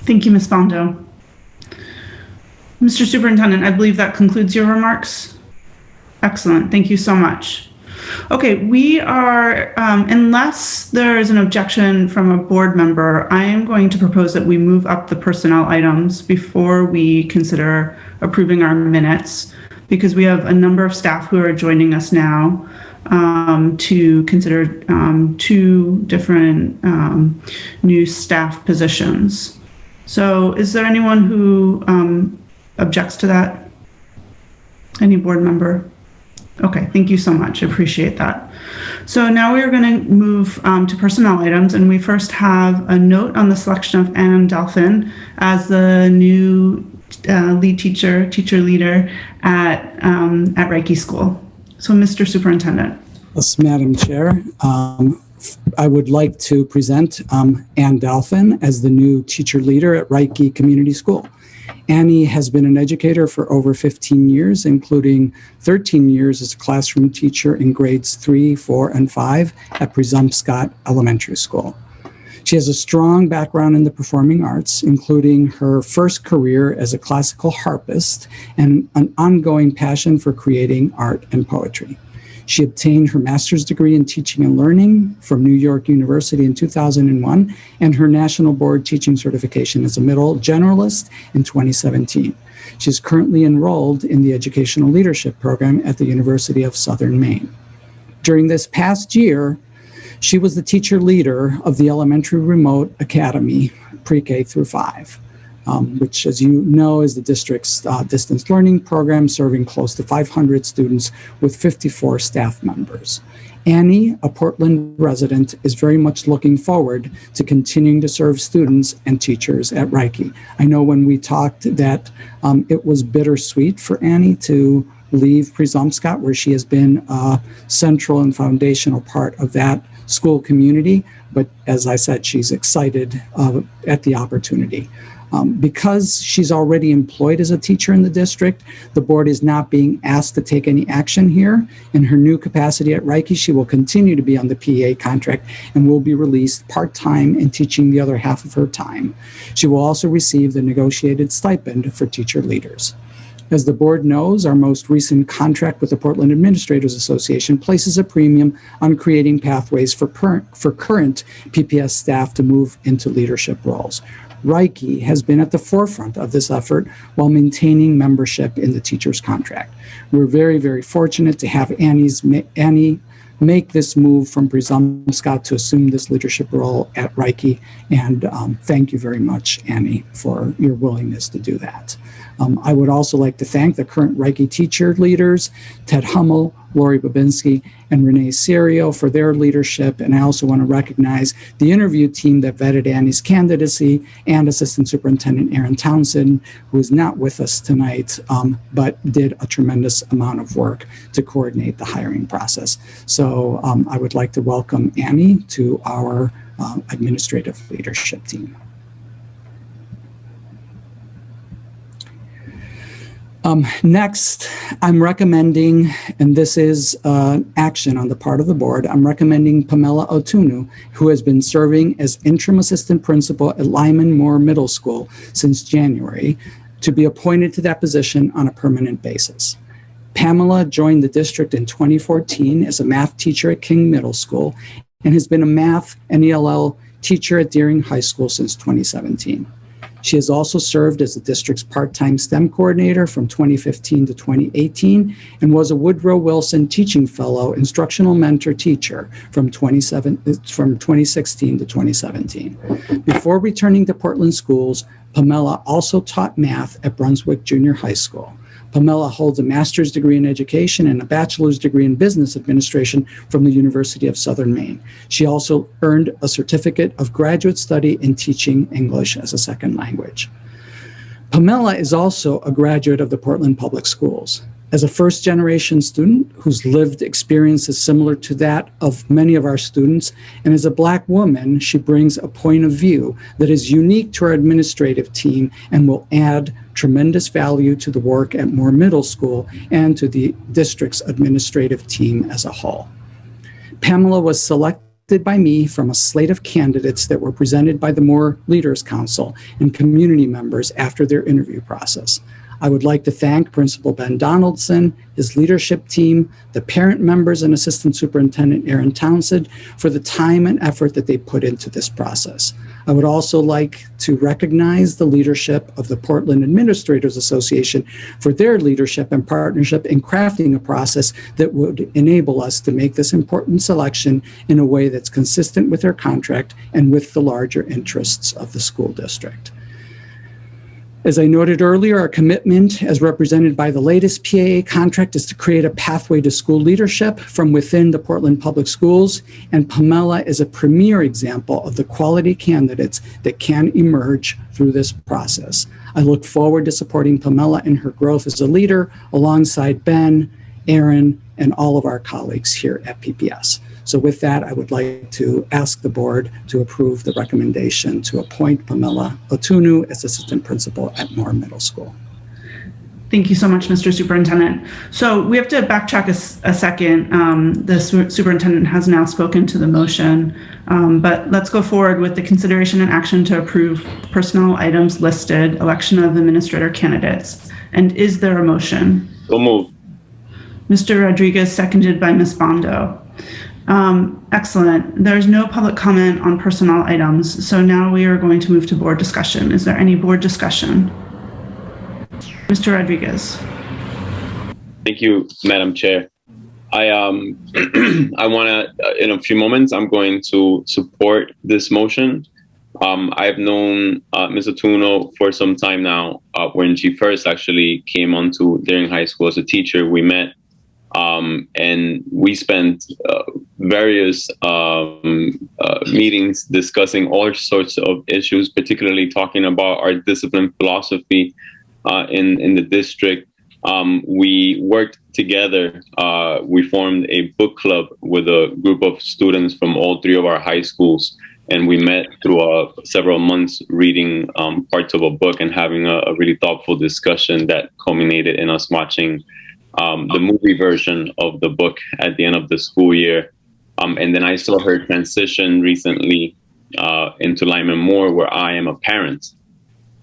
Thank you, Ms. Bondo. Mr. Superintendent, I believe that concludes your remarks. Excellent. Thank you so much. Okay, we are, unless there is an objection from a board member, I am going to propose that we move up the personnel items before we consider approving our minutes, because we have a number of staff who are joining us now to consider two different new staff positions. So is there anyone who objects to that? Any board member? Okay, thank you so much. I appreciate that. So now we are going to move to personnel items, and we first have a note on the selection of Anne Delphin as the new lead teacher leader at Reiki School. So, Mr. Superintendent. Yes, Madam Chair. I would like to present Anne Delphin as the new teacher leader at Reiki Community School. Annie has been an educator for over 15 years, including 13 years as a classroom teacher in grades 3, 4, and 5 at Presumpscot Elementary School. She has a strong background in the performing arts, including her first career as a classical harpist and an ongoing passion for creating art and poetry. She obtained her master's degree in teaching and learning from New York University in 2001 and her national board teaching certification as a middle generalist in 2017. She is currently enrolled in the educational leadership program at the University of Southern Maine. During this past year, she was the teacher leader of the Elementary Remote Academy, pre-K through 5. Which, as you know, is the district's distance learning program serving close to 500 students with 54 staff members. Annie, a Portland resident, is very much looking forward to continuing to serve students and teachers at Reiki. I know when we talked that it was bittersweet for Annie to leave Presumpscot, where she has been a central and foundational part of that school community. But as I said, she's excited at the opportunity. Because she's already employed as a teacher in the district, the board is not being asked to take any action here. In her new capacity at Reiki, she will continue to be on the PA contract and will be released part-time and teaching the other half of her time. She will also receive the negotiated stipend for teacher leaders. As the board knows, our most recent contract with the Portland Administrators Association places a premium on creating pathways for current PPS staff to move into leadership roles. Reiki has been at the forefront of this effort while maintaining membership in the teacher's contract. We're very, very fortunate to have Annie make this move from Presumpscot to assume this leadership role at Reiki. And thank you very much, Annie, for your willingness to do that. I would also like to thank the current Reiki teacher leaders, Ted Hummel, Lori Babinski, and Renee Serio for their leadership. And I also want to recognize the interview team that vetted Annie's candidacy and Assistant Superintendent Aaron Townsend, who is not with us tonight, but did a tremendous amount of work to coordinate the hiring process. So I would like to welcome Annie to our administrative leadership team. Next, I'm recommending, and this is action on the part of the board, I'm recommending Pamela Otunu, who has been serving as interim assistant principal at Lyman Moore Middle School since January, to be appointed to that position on a permanent basis. Pamela joined the district in 2014 as a math teacher at King Middle School and has been a math and ELL teacher at Deering High School since 2017. She has also served as the district's part-time STEM coordinator from 2015 to 2018 and was a Woodrow Wilson Teaching Fellow, instructional mentor teacher from 2016 to 2017. Before returning to Portland schools, Pamela also taught math at Brunswick Junior High School. Pamela holds a master's degree in education and a bachelor's degree in business administration from the University of Southern Maine. She also earned a certificate of graduate study in teaching English as a second language. Pamela is also a graduate of the Portland Public Schools. As a first-generation student whose lived experience is similar to that of many of our students, and as a Black woman, she brings a point of view that is unique to our administrative team and will add tremendous value to the work at Moore Middle School and to the district's administrative team as a whole. Pamela was selected by me from a slate of candidates that were presented by the Moore Leaders Council and community members after their interview process. I would like to thank Principal Ben Donaldson, his leadership team, the parent members, and Assistant Superintendent Aaron Townsend for the time and effort that they put into this process. I would also like to recognize the leadership of the Portland Administrators Association for their leadership and partnership in crafting a process that would enable us to make this important selection in a way that's consistent with their contract and with the larger interests of the school district. As I noted earlier, our commitment as represented by the latest PAA contract is to create a pathway to school leadership from within the Portland Public Schools, and Pamela is a premier example of the quality candidates that can emerge through this process. I look forward to supporting Pamela in her growth as a leader alongside Ben, Aaron, and all of our colleagues here at PPS. So with that, I would like to ask the board to approve the recommendation to appoint Pamela Otunu as assistant principal at Moore Middle School. Thank you so much, Mr. Superintendent. So we have to backtrack a second. The superintendent has now spoken to the motion, but let's go forward with the consideration and action to approve personnel items listed, election of administrator candidates. And is there a motion? So moved. Mr. Rodriguez, seconded by Ms. Bondo. Excellent. There's no public comment on personnel items. So now we are going to move to board discussion. Is there any board discussion? Mr. Rodriguez. Thank you, Madam Chair. I want to, in a few moments, I'm going to support this motion. I've known Ms. Otuno for some time now. When she first actually came onto Deering High School as a teacher, we met and we spent various meetings discussing all sorts of issues, particularly talking about our discipline philosophy in the district. We worked together. We formed a book club with a group of students from all three of our high schools. And we met through several months reading parts of a book and having a really thoughtful discussion that culminated in us watching the movie version of the book at the end of the school year. And then I saw her transition recently into Lyman Moore, where I am a parent.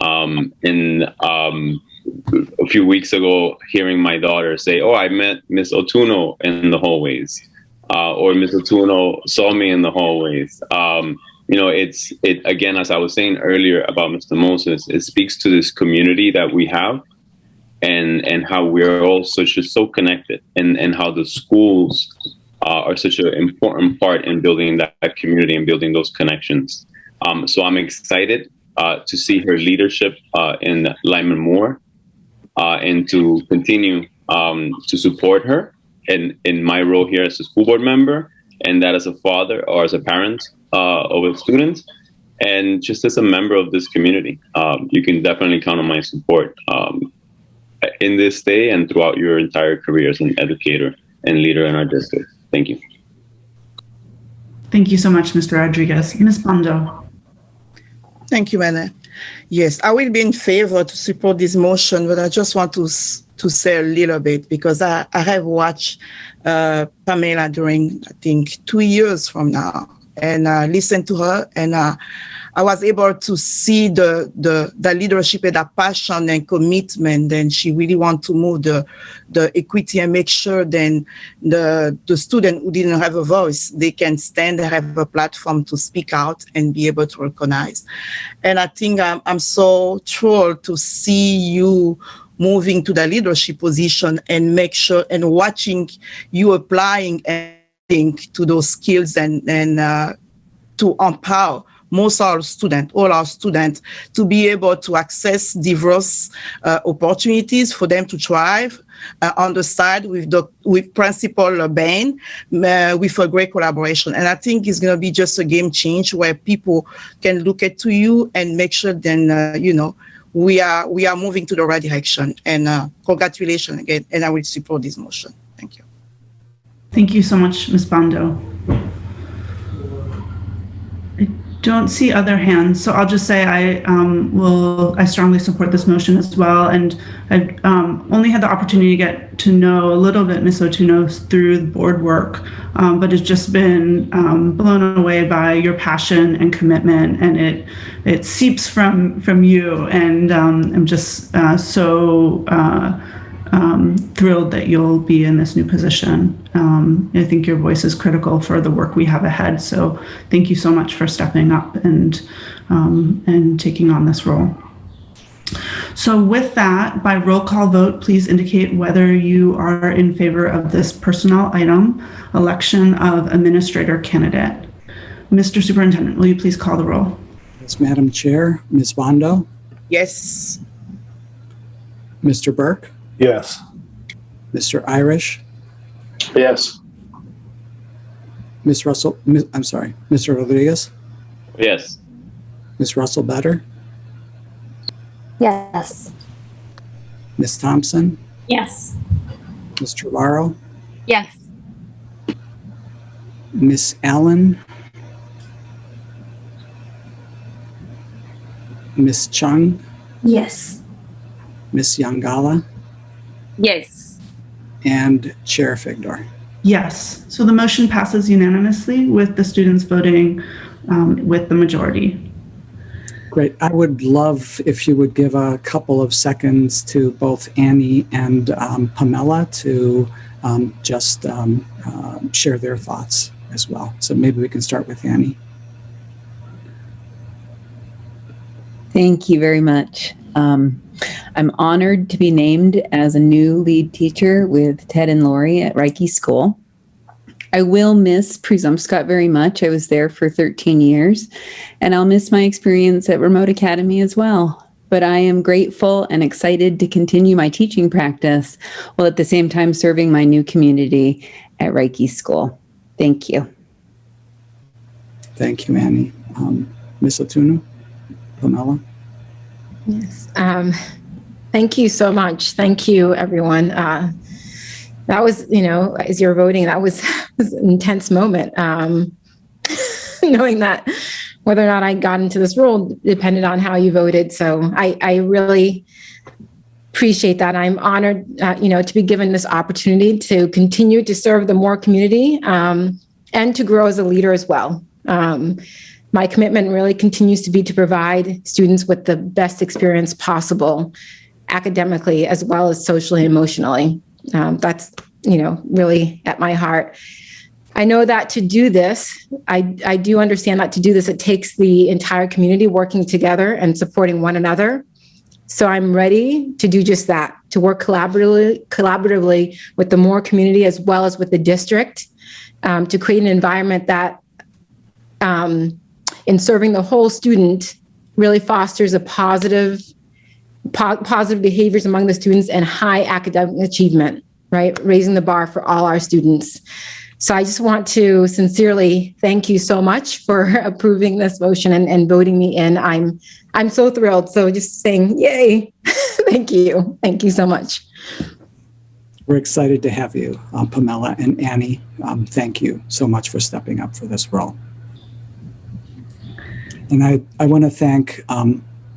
A few weeks ago, hearing my daughter say, "Oh, I met Miss Otuno in the hallways," or Miss Otuno saw me in the hallways. It again, as I was saying earlier about Mr. Moses, it speaks to this community that we have, and how we're all so connected, and how the schools are such an important part in building that community and building those connections. So I'm excited to see her leadership in Lyman Moore, and to continue to support her in my role here as a school board member, and that as a father or as a parent of a student, and just as a member of this community. You can definitely count on my support in this day and throughout your entire career as an educator and leader in our district. Thank you. Thank you so much, Mr. Rodriguez. Ms. Bondo. Thank you, Anna. Yes, I will be in favor to support this motion, but I just want to say a little bit, because I have watched Pamela during, I think, 2 years from now, and listened to her, and I was able to see the leadership and the passion and commitment. And she really wants to move the equity and make sure then the student who didn't have a voice, they can stand and have a platform to speak out and be able to recognize. And I think I'm so thrilled to see you moving to the leadership position and make sure and watching you applying and to those skills and to empower all our students to be able to access diverse opportunities for them to thrive on the side with Principal Bain, with a great collaboration. And I think it's going to be just a game change where people can look at to you and make sure then, we are moving to the right direction. And congratulations again, and I will support this motion. Thank you. Thank you so much, Ms. Bondo. Don't see other hands, so I'll just say I strongly support this motion as well. And I've only had the opportunity to get to know a little bit Ms. Otuno through the board work, but it's just been blown away by your passion and commitment, and it seeps from you. And I'm just so thrilled that you'll be in this new position. I think your voice is critical for the work we have ahead. So thank you so much for stepping up and taking on this role. So with that, by roll call vote, please indicate whether you are in favor of this personnel item, election of administrator candidate. Mr. Superintendent, will you please call the roll? Yes, Madam Chair. Ms. Bondo? Yes. Mr. Burke? Yes. Mr. Irish? Yes. Ms. Russell, I'm sorry, Mr. Rodriguez? Yes. Ms. Russell Better? Yes. Ms. Thompson? Yes. Ms. Trevaro? Yes. Ms. Allen? Ms. Chung? Yes. Ms. Yangala? Yes. And Chair Figdor. Yes. So the motion passes unanimously with the students voting with the majority. Great. I would love if you would give a couple of seconds to both Annie and Pamela to just share their thoughts as well. So maybe we can start with Annie. Thank you very much. I'm honored to be named as a new lead teacher with Ted and Lori at Reiki School. I will miss Presumpscott very much. I was there for 13 years, and I'll miss my experience at Remote Academy as well. But I am grateful and excited to continue my teaching practice while at the same time serving my new community at Reiki School. Thank you. Thank you, Annie. Ms. Atunu, Pamela? Yes. Thank you so much. Thank you, everyone. That was, as you're voting, that was an intense moment. Knowing that whether or not I got into this role depended on how you voted. So I really appreciate that. I'm honored, to be given this opportunity to continue to serve the Moore community and to grow as a leader as well. My commitment really continues to be to provide students with the best experience possible academically as well as socially and emotionally. That's, really at my heart. I know that to do this, I do understand that to do this, it takes the entire community working together and supporting one another. So I'm ready to do just that, to work collaboratively with the Moore community as well as with the district to create an environment that in serving the whole student really fosters a positive behaviors among the students and high academic achievement, right? Raising the bar for all our students. So I just want to sincerely thank you so much for approving this motion and voting me in. I'm so thrilled. So just saying, yay. Thank you. Thank you so much. We're excited to have you, Pamela and Annie. Thank you so much for stepping up for this role. And I want to thank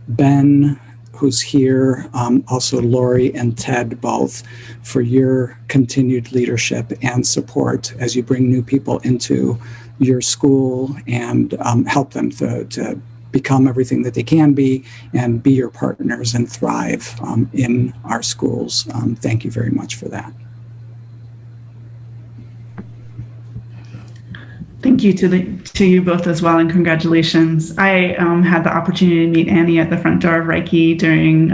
Ben, who's here, also Lori and Ted both, for your continued leadership and support as you bring new people into your school and help them to become everything that they can be and be your partners and thrive in our schools. Thank you very much for that. Thank you to you both as well, and congratulations. I had the opportunity to meet Annie at the front door of Reiki during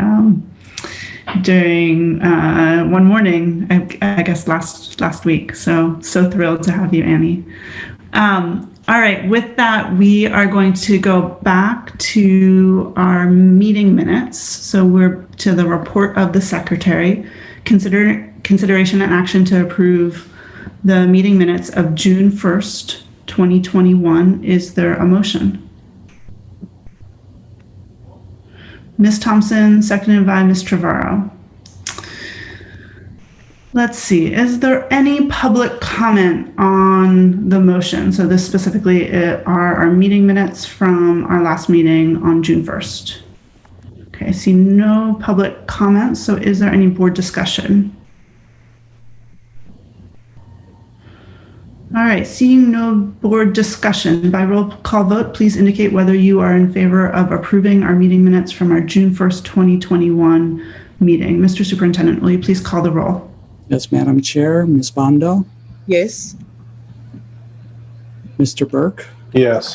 one morning, I guess last week. So thrilled to have you, Annie. All right, with that, we are going to go back to our meeting minutes. So we're to the report of the secretary. Consideration and action to approve the meeting minutes of June 1st, 2021. Is there a motion? Ms. Thompson, seconded by Ms. Trevorrow. Let's see, is there any public comment on the motion? So this specifically are our meeting minutes from our last meeting on June 1st. Okay, I see no public comments. So is there any board discussion? All right, seeing no board discussion, by roll call vote, please indicate whether you are in favor of approving our meeting minutes from our June 1st, 2021 meeting. Mr. Superintendent, will you please call the roll? Yes, Madam Chair. Ms. Bondo? Yes. Mr. Burke? Yes.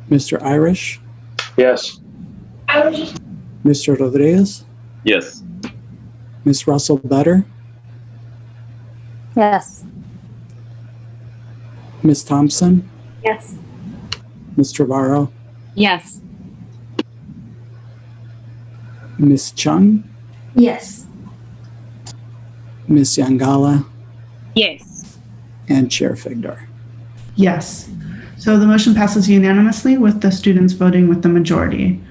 Mr. Irish? Yes. Mr. Rodriguez? Yes. Ms. Russell Better? Yes. Ms. Thompson? Yes. Ms. Trevorrow? Yes. Ms. Chung? Yes. Ms. Yangala? Yes. And Chair Figdor? Yes. So the motion passes unanimously with the students voting with the majority.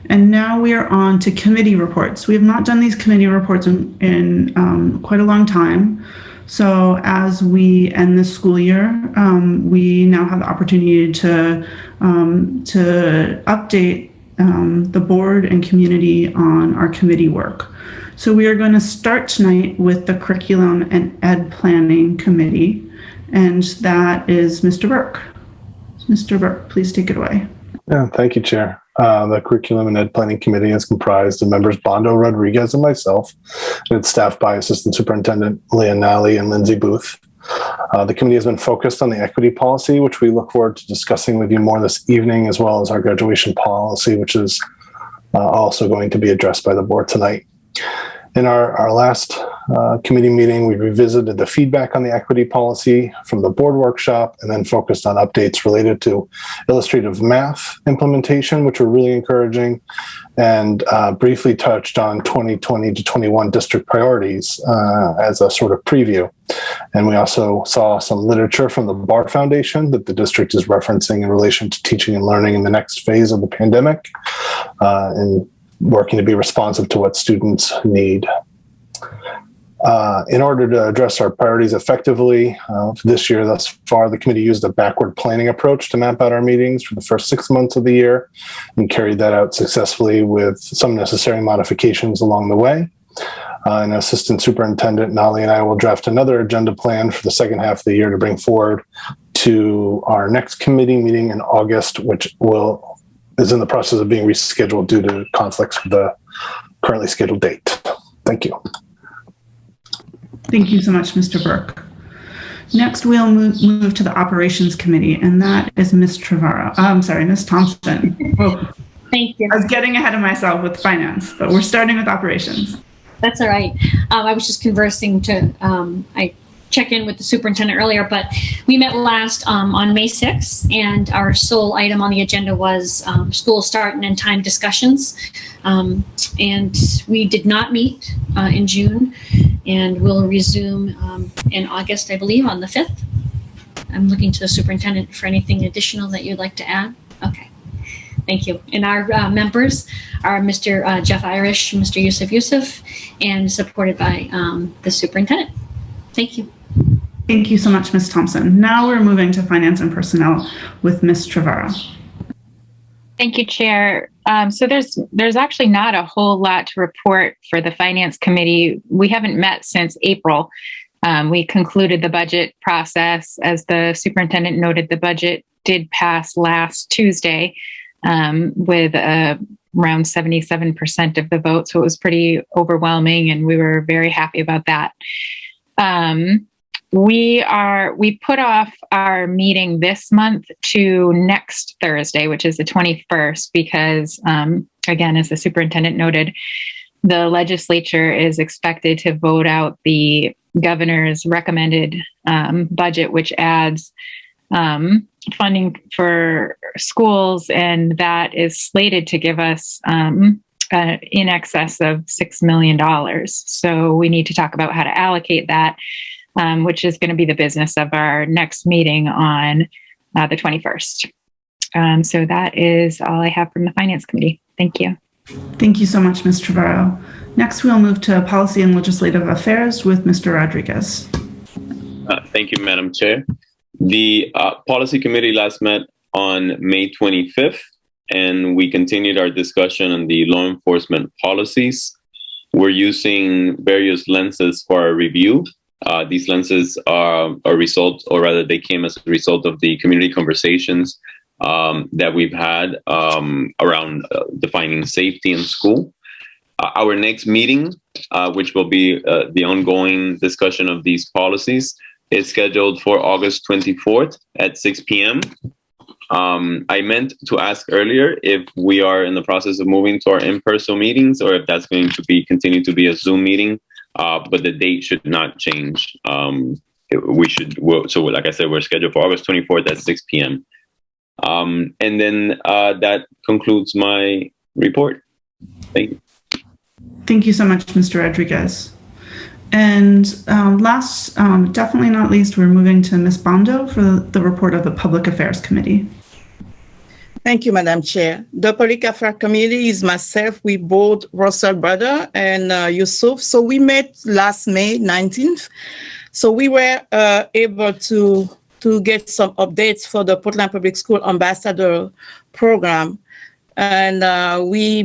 And now we are on to committee reports. We have not done these committee reports in quite a long time. So as we end this school year, we now have the opportunity to update the board and community on our committee work. So we are going to start tonight with the Curriculum and Ed Planning Committee, and that is Mr. Burke. Mr. Burke, please take it away. Yeah, thank you, Chair. The Curriculum and Ed Planning Committee is comprised of members Bondo Rodriguez and myself, and it's staffed by Assistant Superintendent Leah Nally and Lindsay Booth. The committee has been focused on the equity policy, which we look forward to discussing with you more this evening, as well as our graduation policy, which is also going to be addressed by the board tonight. In our last committee meeting, we revisited the feedback on the equity policy from the board workshop and then focused on updates related to illustrative math implementation, which were really encouraging, and briefly touched on 2020 to 21 district priorities as a sort of preview. And we also saw some literature from the Bar Foundation that the district is referencing in relation to teaching and learning in the next phase of the pandemic, and working to be responsive to what students need. In order to address our priorities effectively, this year thus far, the committee used a backward planning approach to map out our meetings for the first 6 months of the year and carried that out successfully with some necessary modifications along the way. And Assistant Superintendent Nali and I will draft another agenda plan for the second half of the year to bring forward to our next committee meeting in August, which is in the process of being rescheduled due to conflicts with the currently scheduled date. Thank you. Thank you so much, Mr. Burke. Next, we'll move to the Operations Committee, and that is Ms. Trevorrow. I'm sorry, Ms. Thompson. Oh, thank you. I was getting ahead of myself with finance, but we're starting with operations. That's all right. I was just conversing I check in with the superintendent earlier, but we met last on May 6th, and our sole item on the agenda was school start and end time discussions. And we did not meet in June, and we'll resume in August, I believe, on the 5th. I'm looking to the superintendent for anything additional that you'd like to add. Okay. Thank you. And our members are Mr. Jeff Irish, Mr. Yusuf, and supported by the superintendent. Thank you. Thank you so much, Ms. Thompson. Now we're moving to Finance and Personnel with Ms. Trevorrow. Thank you, Chair. So there's actually not a whole lot to report for the Finance Committee. We haven't met since April. We concluded the budget process. As the superintendent noted, the budget did pass last Tuesday with around 77% of the vote. So it was pretty overwhelming, and we were very happy about that. We put off our meeting this month to next Thursday, which is the 21st, because again, as the superintendent noted, the legislature is expected to vote out the governor's recommended budget, which adds funding for schools, and that is slated to give us in excess of $6 million. So we need to talk about how to allocate that, which is going to be the business of our next meeting on the 21st. So that is all I have from the Finance Committee. Thank you. Thank you so much, Ms. Trevorrow. Next, we'll move to Policy and Legislative Affairs with Mr. Rodriguez. Thank you, Madam Chair. The Policy Committee last met on May 25th, and we continued our discussion on the law enforcement policies. We're using various lenses for our review. These lenses are a result, or rather they came as a result of the community conversations that we've had around defining safety in school. Our next meeting, which will be the ongoing discussion of these policies, is scheduled for August 24th at 6 p.m. I meant to ask earlier if we are in the process of moving to our in-person meetings or if that's going to be continue to be a Zoom meeting, but the date should not change. So like I said, we're scheduled for August 24th at 6 p.m. And then that concludes my report. Thank you. Thank you so much, Mr. Rodriguez. And last, definitely not least, we're moving to Ms. Bondo for the report of the Public Affairs Committee. Thank you, Madam Chair. The Public Affairs Committee is myself, we both Russell Brother and Yusuf. So we met last May 19th. So we were able to get some updates for the Portland Public School Ambassador Program. And we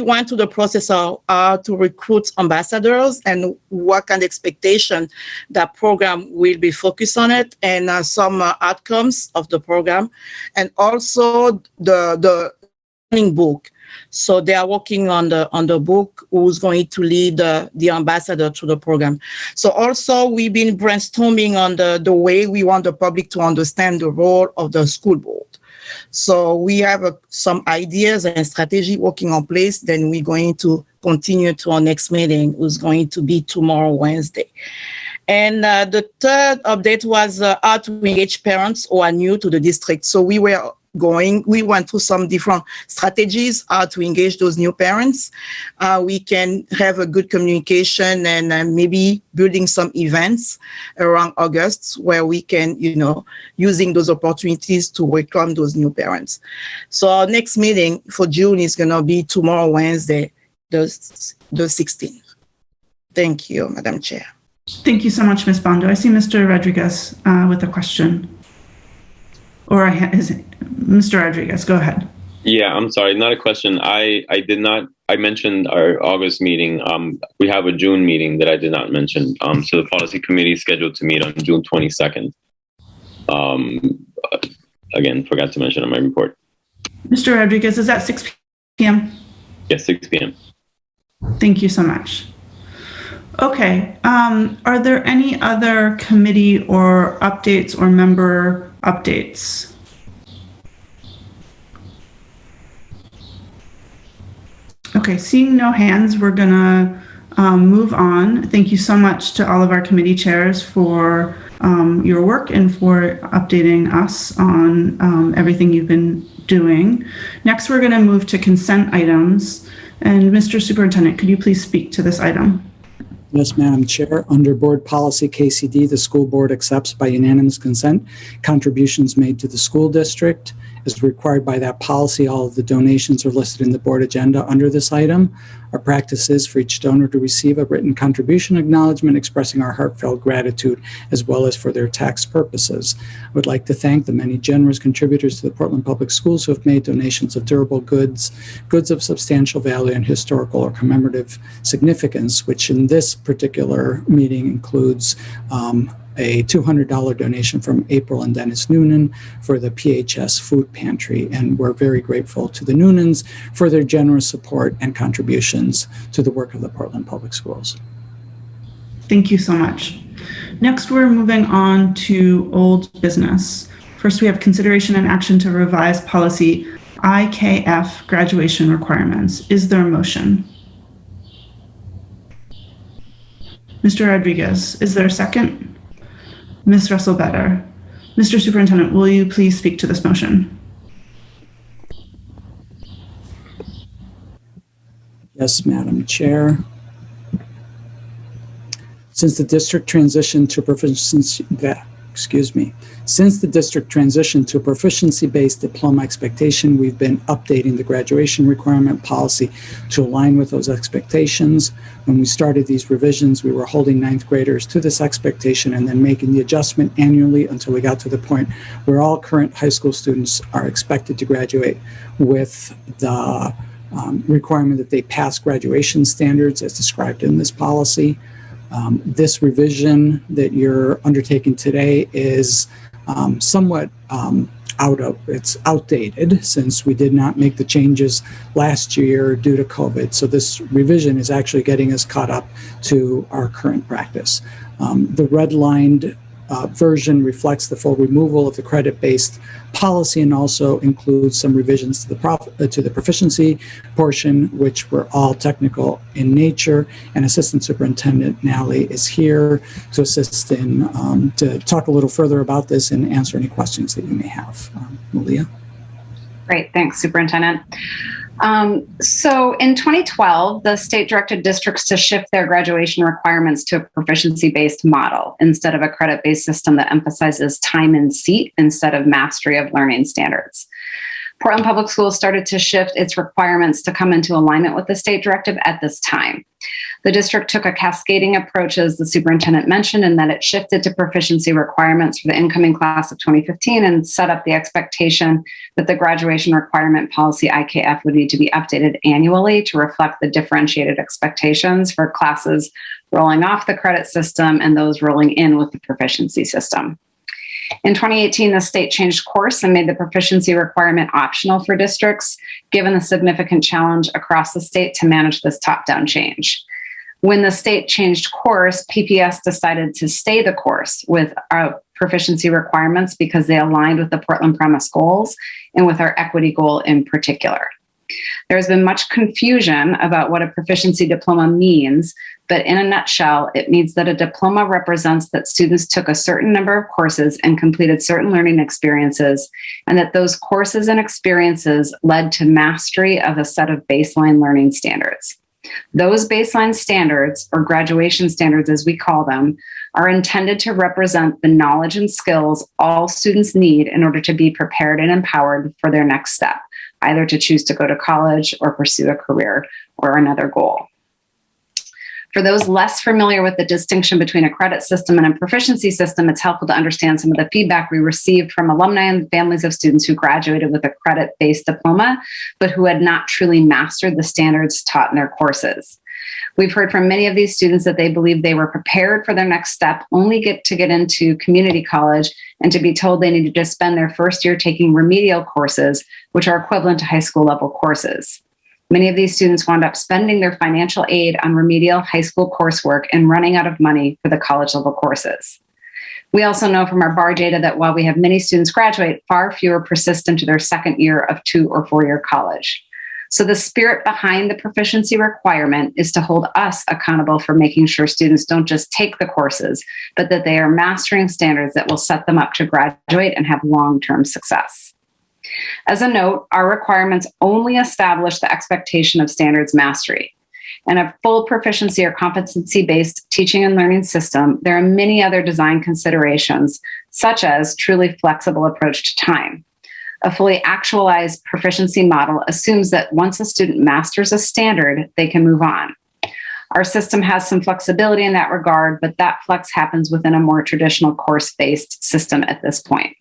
went through the process of how to recruit ambassadors and what kind of expectation that program will be focused on it, and some outcomes of the program, and also the learning book. So they are working on the book who's going to lead the ambassador to the program. So also we've been brainstorming on the way we want the public to understand the role of the school board. So we have some ideas and strategy working on place. Then we're going to continue to our next meeting, who's going to be tomorrow, Wednesday. And the third update was how to engage parents who are new to the district. So we went through some different strategies how to engage those new parents. We can have a good communication and maybe building some events around August where we can, using those opportunities to welcome those new parents. So our next meeting for June is going to be tomorrow, Wednesday, the 16th. Thank you, Madam Chair. Thank you so much, Ms. Bondo. I see Mr. Rodriguez with a question. Or is it Mr. Rodriguez? Go ahead. Yeah, I'm sorry, not a question. I mentioned our August meeting. We have a June meeting that I did not mention. So the policy committee is scheduled to meet on June 22nd. Again, forgot to mention on my report. Mr. Rodriguez, is that 6 p.m.? Yes, 6 p.m. Thank you so much. Okay. Are there any other committee or updates or member updates? Okay, seeing no hands, we're gonna move on. Thank you so much to all of our committee chairs for your work and for updating us on everything you've been doing. Next, we're gonna move to consent items. And Mr. Superintendent, could you please speak to this item? Yes, Madam Chair. Under Board Policy KCD, the school board accepts by unanimous consent contributions made to the school district. As required by that policy, all of the donations are listed in the board agenda under this item. Our practice is for each donor to receive a written contribution acknowledgement expressing our heartfelt gratitude as well as for their tax purposes. I would like to thank the many generous contributors to the Portland Public Schools who have made donations of durable goods, goods of substantial value and historical or commemorative significance, which in this particular meeting includes a $200 donation from April and Dennis Noonan for the PHS Food Pantry. And we're very grateful to the Noonans for their generous support and contributions to the work of the Portland Public Schools. Thank you so much. Next, we're moving on to old business. First, we have consideration and action to revise policy IKF graduation requirements. Is there a motion? Mr. Rodriguez, is there a second? Ms. Russell-Better. Mr. Superintendent, will you please speak to this motion? Yes, Madam Chair. Since the district transitioned to proficiency-based diploma expectation, we've been updating the graduation requirement policy to align with those expectations. When we started these revisions, we were holding ninth graders to this expectation and then making the adjustment annually until we got to the point where all current high school students are expected to graduate with the requirement that they pass graduation standards as described in this policy. This revision that you're undertaking today is somewhat it's outdated since we did not make the changes last year due to COVID. So this revision is actually getting us caught up to our current practice. The redlined version reflects the full removal of the credit-based policy and also includes some revisions to the proficiency portion, which were all technical in nature. And Assistant Superintendent Nally is here to assist in to talk a little further about this and answer any questions that you may have. Malia? Great, thanks, Superintendent. So in 2012, the state directed districts to shift their graduation requirements to a proficiency-based model instead of a credit-based system that emphasizes time in seat instead of mastery of learning standards. Portland Public Schools started to shift its requirements to come into alignment with the state directive at this time. The district took a cascading approach, as the superintendent mentioned, in that it shifted to proficiency requirements for the incoming class of 2015 and set up the expectation that the graduation requirement policy IKF would need to be updated annually to reflect the differentiated expectations for classes rolling off the credit system and those rolling in with the proficiency system. In 2018, the state changed course and made the proficiency requirement optional for districts, given the significant challenge across the state to manage this top-down change. When the state changed course, PPS decided to stay the course with our proficiency requirements because they aligned with the Portland Promise goals and with our equity goal in particular. There has been much confusion about what a proficiency diploma means, but in a nutshell, it means that a diploma represents that students took a certain number of courses and completed certain learning experiences, and that those courses and experiences led to mastery of a set of baseline learning standards. Those baseline standards, or graduation standards as we call them, are intended to represent the knowledge and skills all students need in order to be prepared and empowered for their next step, either to choose to go to college or pursue a career or another goal. For those less familiar with the distinction between a credit system and a proficiency system, it's helpful to understand some of the feedback we received from alumni and families of students who graduated with a credit-based diploma, but who had not truly mastered the standards taught in their courses. We've heard from many of these students that they believe they were prepared for their next step, only to get into community college and to be told they needed to spend their first year taking remedial courses, which are equivalent to high school level courses. Many of these students wound up spending their financial aid on remedial high school coursework and running out of money for the college level courses. We also know from our BAR data that while we have many students graduate, far fewer persist into their second year of 2 or 4 year college. So the spirit behind the proficiency requirement is to hold us accountable for making sure students don't just take the courses, but that they are mastering standards that will set them up to graduate and have long-term success. As a note, our requirements only establish the expectation of standards mastery. In a full proficiency or competency-based teaching and learning system, there are many other design considerations, such as truly flexible approach to time. A fully actualized proficiency model assumes that once a student masters a standard, they can move on. Our system has some flexibility in that regard, but that flex happens within a more traditional course-based system at this point.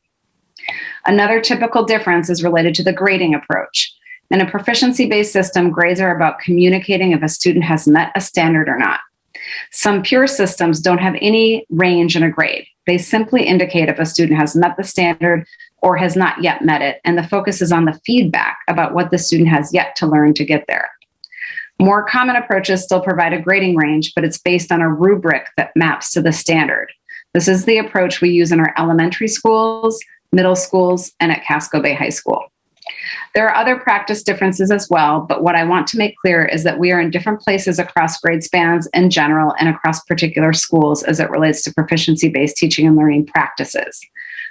Another typical difference is related to the grading approach. In a proficiency-based system, grades are about communicating if a student has met a standard or not. Some pure systems don't have any range in a grade. They simply indicate if a student has met the standard or has not yet met it, and the focus is on the feedback about what the student has yet to learn to get there. More common approaches still provide a grading range, but it's based on a rubric that maps to the standard. This is the approach we use in our elementary schools, middle schools, and at Casco Bay High School. There are other practice differences as well, but what I want to make clear is that we are in different places across grade spans in general and across particular schools as it relates to proficiency-based teaching and learning practices.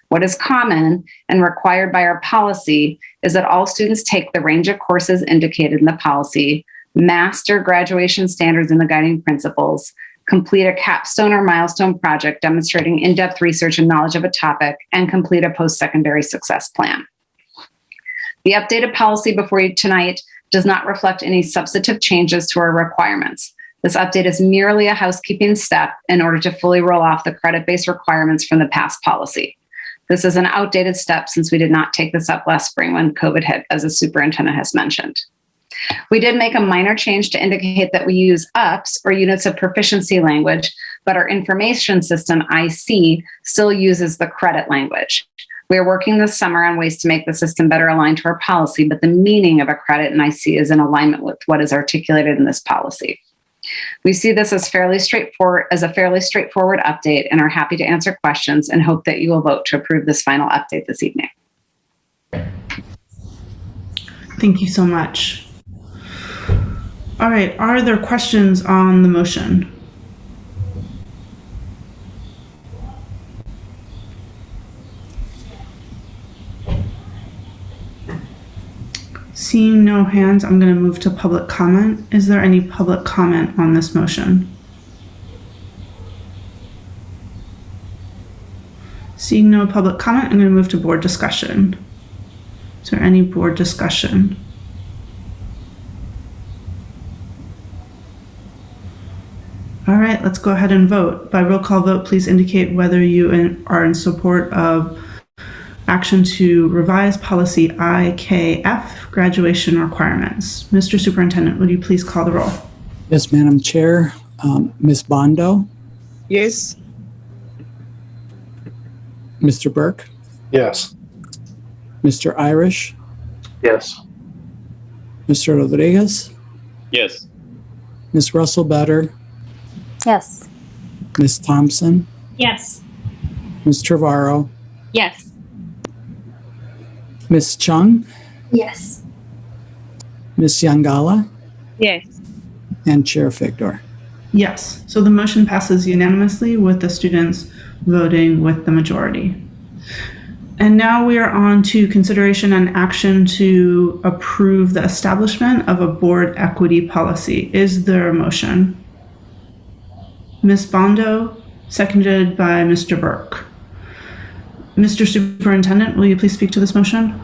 What is common and required by our policy is that all students take the range of courses indicated in the policy, master graduation standards and the guiding principles, complete a capstone or milestone project demonstrating in-depth research and knowledge of a topic, and complete a post-secondary success plan. The updated policy before you tonight does not reflect any substantive changes to our requirements. This update is merely a housekeeping step in order to fully roll off the credit-based requirements from the past policy. This is an outdated step since we did not take this up last spring when COVID hit, as the superintendent has mentioned. We did make a minor change to indicate that we use UPS, or units of proficiency language, but our information system, IC, still uses the credit language. We are working this summer on ways to make the system better aligned to our policy, but the meaning of a credit in IC is in alignment with what is articulated in this policy. We see this as a fairly straightforward update and are happy to answer questions and hope that you will vote to approve this final update this evening. Thank you so much. All right, are there questions on the motion? Seeing no hands, I'm going to move to public comment. Is there any public comment on this motion? Seeing no public comment, I'm going to move to board discussion. Is there any board discussion? All right, let's go ahead and vote. By roll call vote, please indicate whether you are in support of action to revise policy IKF, graduation requirements. Mr. Superintendent, would you please call the roll? Yes, Madam Chair. Ms. Bondo, Yes. Mr. Burke, Yes. Mr. Irish, Yes. Mr. Rodriguez, Yes. Ms. Russell Better, Yes. Ms. Thompson, Yes. Ms. Trevorrow, Yes. Ms. Chung, Yes. Ms. Yangala, Yes. and Chair Figdor. Yes, so the motion passes unanimously with the students voting with the majority. And now we are on to consideration and action to approve the establishment of a board equity policy. Is there a motion? Ms. Bondo, seconded by Mr. Burke. Mr. Superintendent, will you please speak to this motion?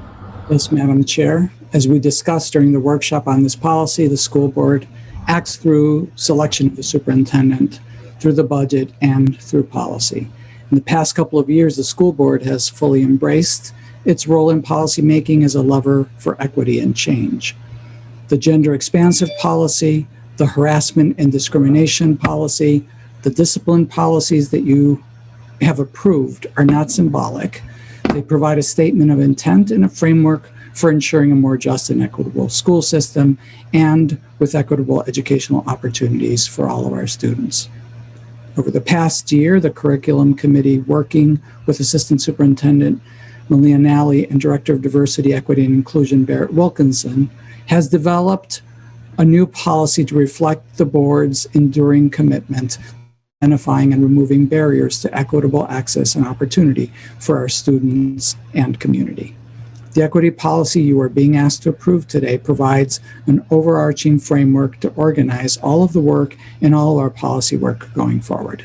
Yes, Madam Chair. As we discussed during the workshop on this policy, the school board acts through selection of the superintendent, through the budget, and through policy. In the past couple of years, the school board has fully embraced its role in policymaking as a lever for equity and change. The gender expansive policy, the harassment and discrimination policy, the discipline policies that you have approved are not symbolic. They provide a statement of intent and a framework for ensuring a more just and equitable school system and with equitable educational opportunities for all of our students. Over the past year, the curriculum committee, working with Assistant Superintendent Malia Nally and Director of Diversity, Equity, and Inclusion Barrett Wilkinson, has developed a new policy to reflect the board's enduring commitment identifying and removing barriers to equitable access and opportunity for our students and community. The equity policy you are being asked to approve today provides an overarching framework to organize all of the work and all of our policy work going forward.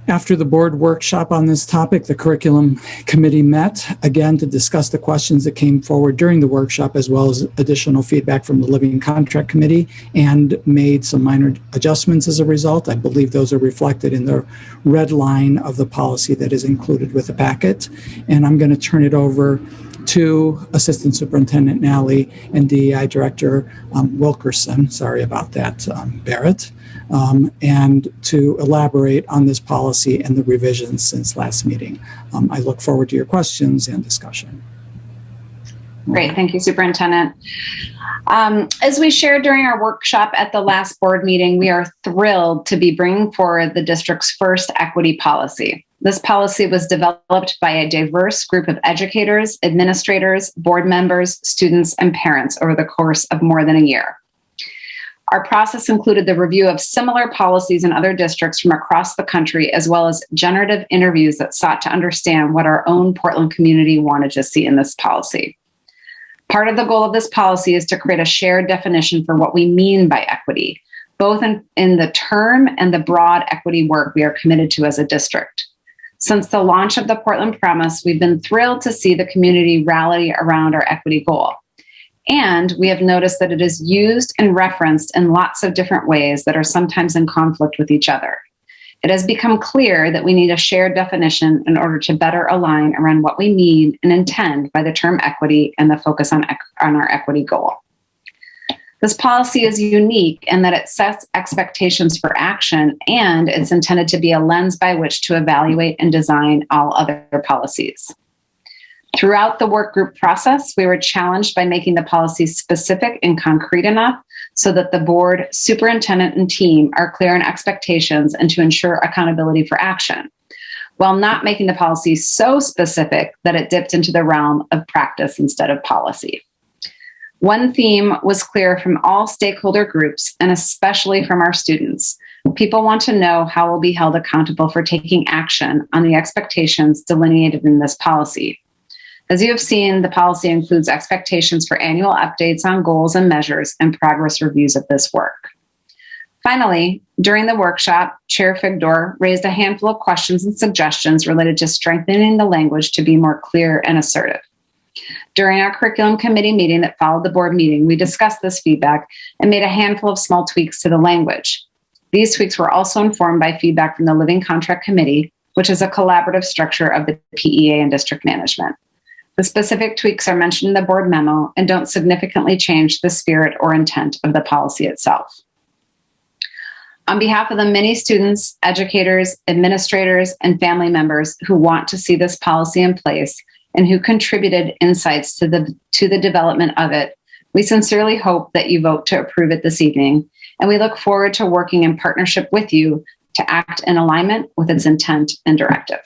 After the board workshop on this topic, the curriculum committee met again to discuss the questions that came forward during the workshop, as well as additional feedback from the Living Contract Committee, and made some minor adjustments as a result. I believe those are reflected in the red line of the policy that is included with the packet. And I'm going to turn it over to Assistant Superintendent Nally and DEI Director Wilkerson, sorry about that, Barrett, and to elaborate on this policy and the revisions since last meeting. I look forward to your questions and discussion. Great, thank you, Superintendent. As we shared during our workshop at the last board meeting, we are thrilled to be bringing forward the district's first equity policy. This policy was developed by a diverse group of educators, administrators, board members, students, and parents over the course of more than a year. Our process included the review of similar policies in other districts from across the country, as well as generative interviews that sought to understand what our own Portland community wanted to see in this policy. Part of the goal of this policy is to create a shared definition for what we mean by equity, both in the term and the broad equity work we are committed to as a district. Since the launch of the Portland Promise, we've been thrilled to see the community rally around our equity goal. And we have noticed that it is used and referenced in lots of different ways that are sometimes in conflict with each other. It has become clear that we need a shared definition in order to better align around what we mean and intend by the term equity and the focus on our equity goal. This policy is unique in that it sets expectations for action, and it's intended to be a lens by which to evaluate and design all other policies. Throughout the work group process, we were challenged by making the policy specific and concrete enough so that the board, superintendent, and team are clear on expectations and to ensure accountability for action, while not making the policy so specific that it dipped into the realm of practice instead of policy. One theme was clear from all stakeholder groups, and especially from our students. People want to know how we'll be held accountable for taking action on the expectations delineated in this policy. As you have seen, the policy includes expectations for annual updates on goals and measures and progress reviews of this work. Finally, during the workshop, Chair Figdor raised a handful of questions and suggestions related to strengthening the language to be more clear and assertive. During our curriculum committee meeting that followed the board meeting, we discussed this feedback and made a handful of small tweaks to the language. These tweaks were also informed by feedback from the Living Contract Committee, which is a collaborative structure of the PEA and district management. The specific tweaks are mentioned in the board memo and don't significantly change the spirit or intent of the policy itself. On behalf of the many students, educators, administrators, and family members who want to see this policy in place and who contributed insights to the development of it, we sincerely hope that you vote to approve it this evening, and we look forward to working in partnership with you to act in alignment with its intent and directive.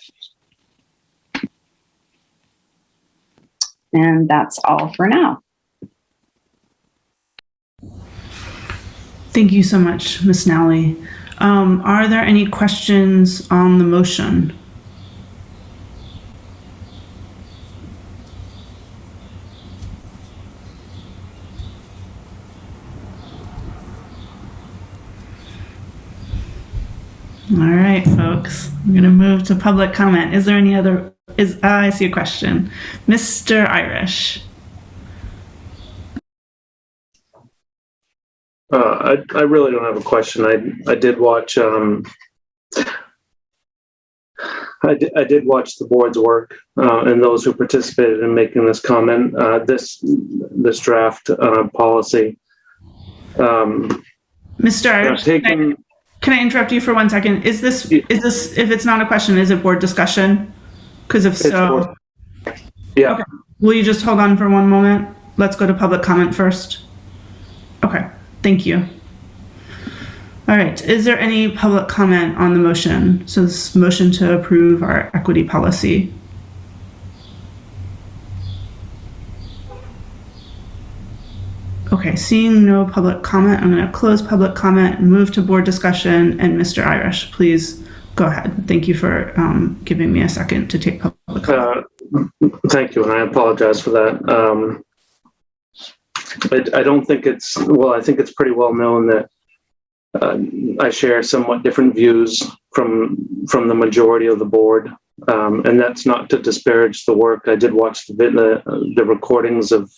And that's all for now. Thank you so much, Ms. Nally. Are there any questions on the motion? All right, folks, I'm going to move to public comment. Is there any other? I see a question. Mr. Irish. I really don't have a question. I did watch I did watch the board's work and those who participated in making this comment. This draft policy. Mr. Irish, can I interrupt you for 1 second? Is this if it's not a question, is it board discussion? Because if so, yeah. Okay. Will you just hold on for one moment? Let's go to public comment first. Okay. Thank you. All right. Is there any public comment on the motion? So this motion to approve our equity policy. Okay. Seeing no public comment, I'm going to close public comment, move to board discussion, and Mr. Irish, please go ahead. Thank you for giving me a second to take public comment. Thank you, and I apologize for that. I don't think it's, well, I think it's pretty well known that I share somewhat different views from the majority of the board, and that's not to disparage the work. I did watch the recordings of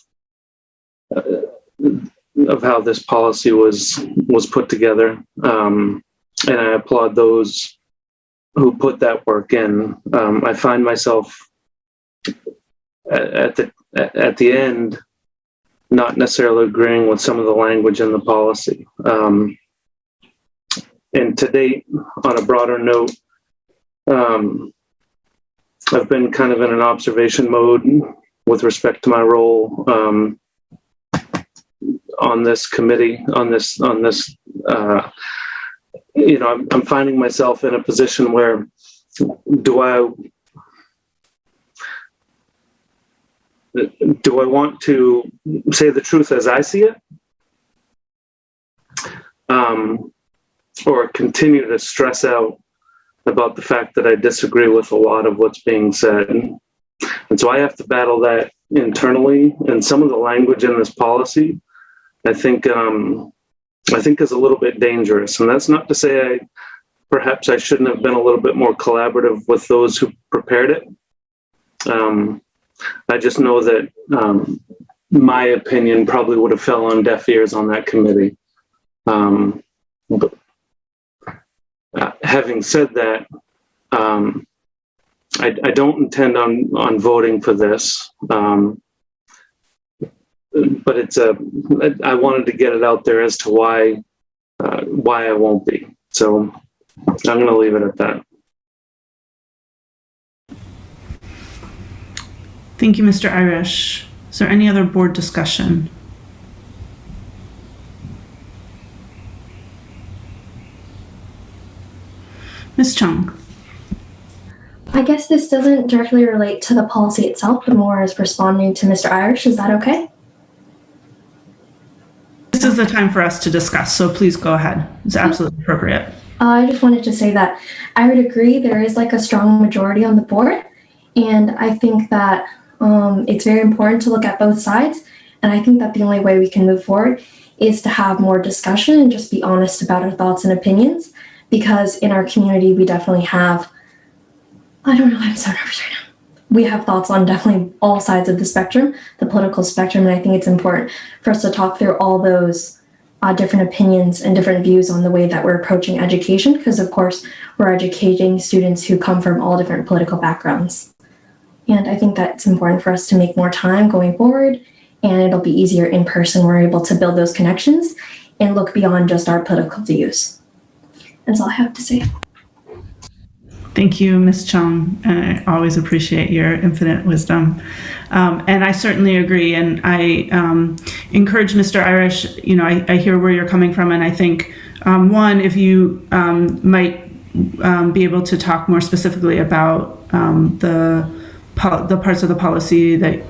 how this policy was put together, and I applaud those who put that work in. I find myself at the end not necessarily agreeing with some of the language in the policy. And to date, on a broader note, I've been kind of in an observation mode with respect to my role on this committee, I'm finding myself in a position where do I want to say the truth as I see it, or continue to stress out about the fact that I disagree with a lot of what's being said? And so I have to battle that internally. And some of the language in this policy, I think is a little bit dangerous. And that's not to say perhaps I shouldn't have been a little bit more collaborative with those who prepared it. I just know that my opinion probably would have fell on deaf ears on that committee. But having said that, I don't intend on voting for this. But I wanted to get it out there as to why I won't be. So I'm going to leave it at that. Thank you, Mr. Irish. Is there any other board discussion? Ms. Chung. I guess this doesn't directly relate to the policy itself, but more as responding to Mr. Irish. Is that okay? This is the time for us to discuss, so please go ahead. It's absolutely appropriate. I just wanted to say that I would agree there is like a strong majority on the board, and I think that it's very important to look at both sides, and I think that the only way we can move forward is to have more discussion and just be honest about our thoughts and opinions, because in our community we definitely have, I don't know, I'm so nervous right now. we have thoughts on definitely all sides of the spectrum, the political spectrum, and I think it's important for us to talk through all those different opinions and different views on the way that we're approaching education, because of course we're educating students who come from all different political backgrounds. And I think that it's important for us to make more time going forward, and it'll be easier in person. We're able to build those connections and look beyond just our political views. That's all I have to say. Thank you, Ms. Chung. I always appreciate your infinite wisdom. And I certainly agree. And I encourage Mr. Irish, I hear where you're coming from. And I think, one, if you might be able to talk more specifically about the parts of the policy that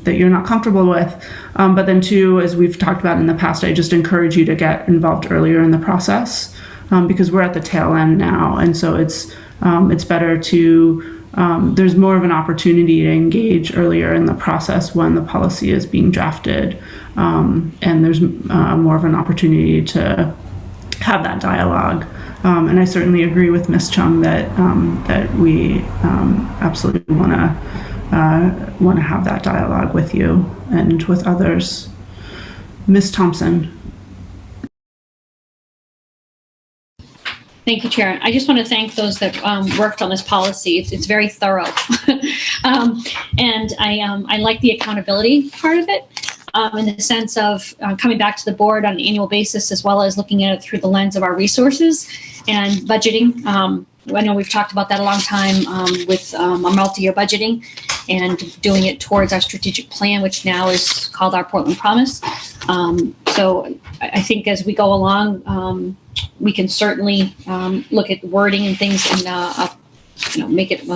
you're not comfortable with. But then two, as we've talked about in the past, I just encourage you to get involved earlier in the process because we're at the tail end now. And so it's better to, there's more of an opportunity to engage earlier in the process when the policy is being drafted. And there's more of an opportunity to have that dialogue. And I certainly agree with Ms. Chung that we absolutely want to have that dialogue with you and with others. Ms. Thompson. Thank you, Chair. I just want to thank those that worked on this policy. It's very thorough. And I like the accountability part of it in the sense of coming back to the board on an annual basis, as well as looking at it through the lens of our resources and budgeting. I know we've talked about that a long time with our multi-year budgeting and doing it towards our strategic plan, which now is called our Portland Promise. So I think as we go along, we can certainly look at wording and things and make it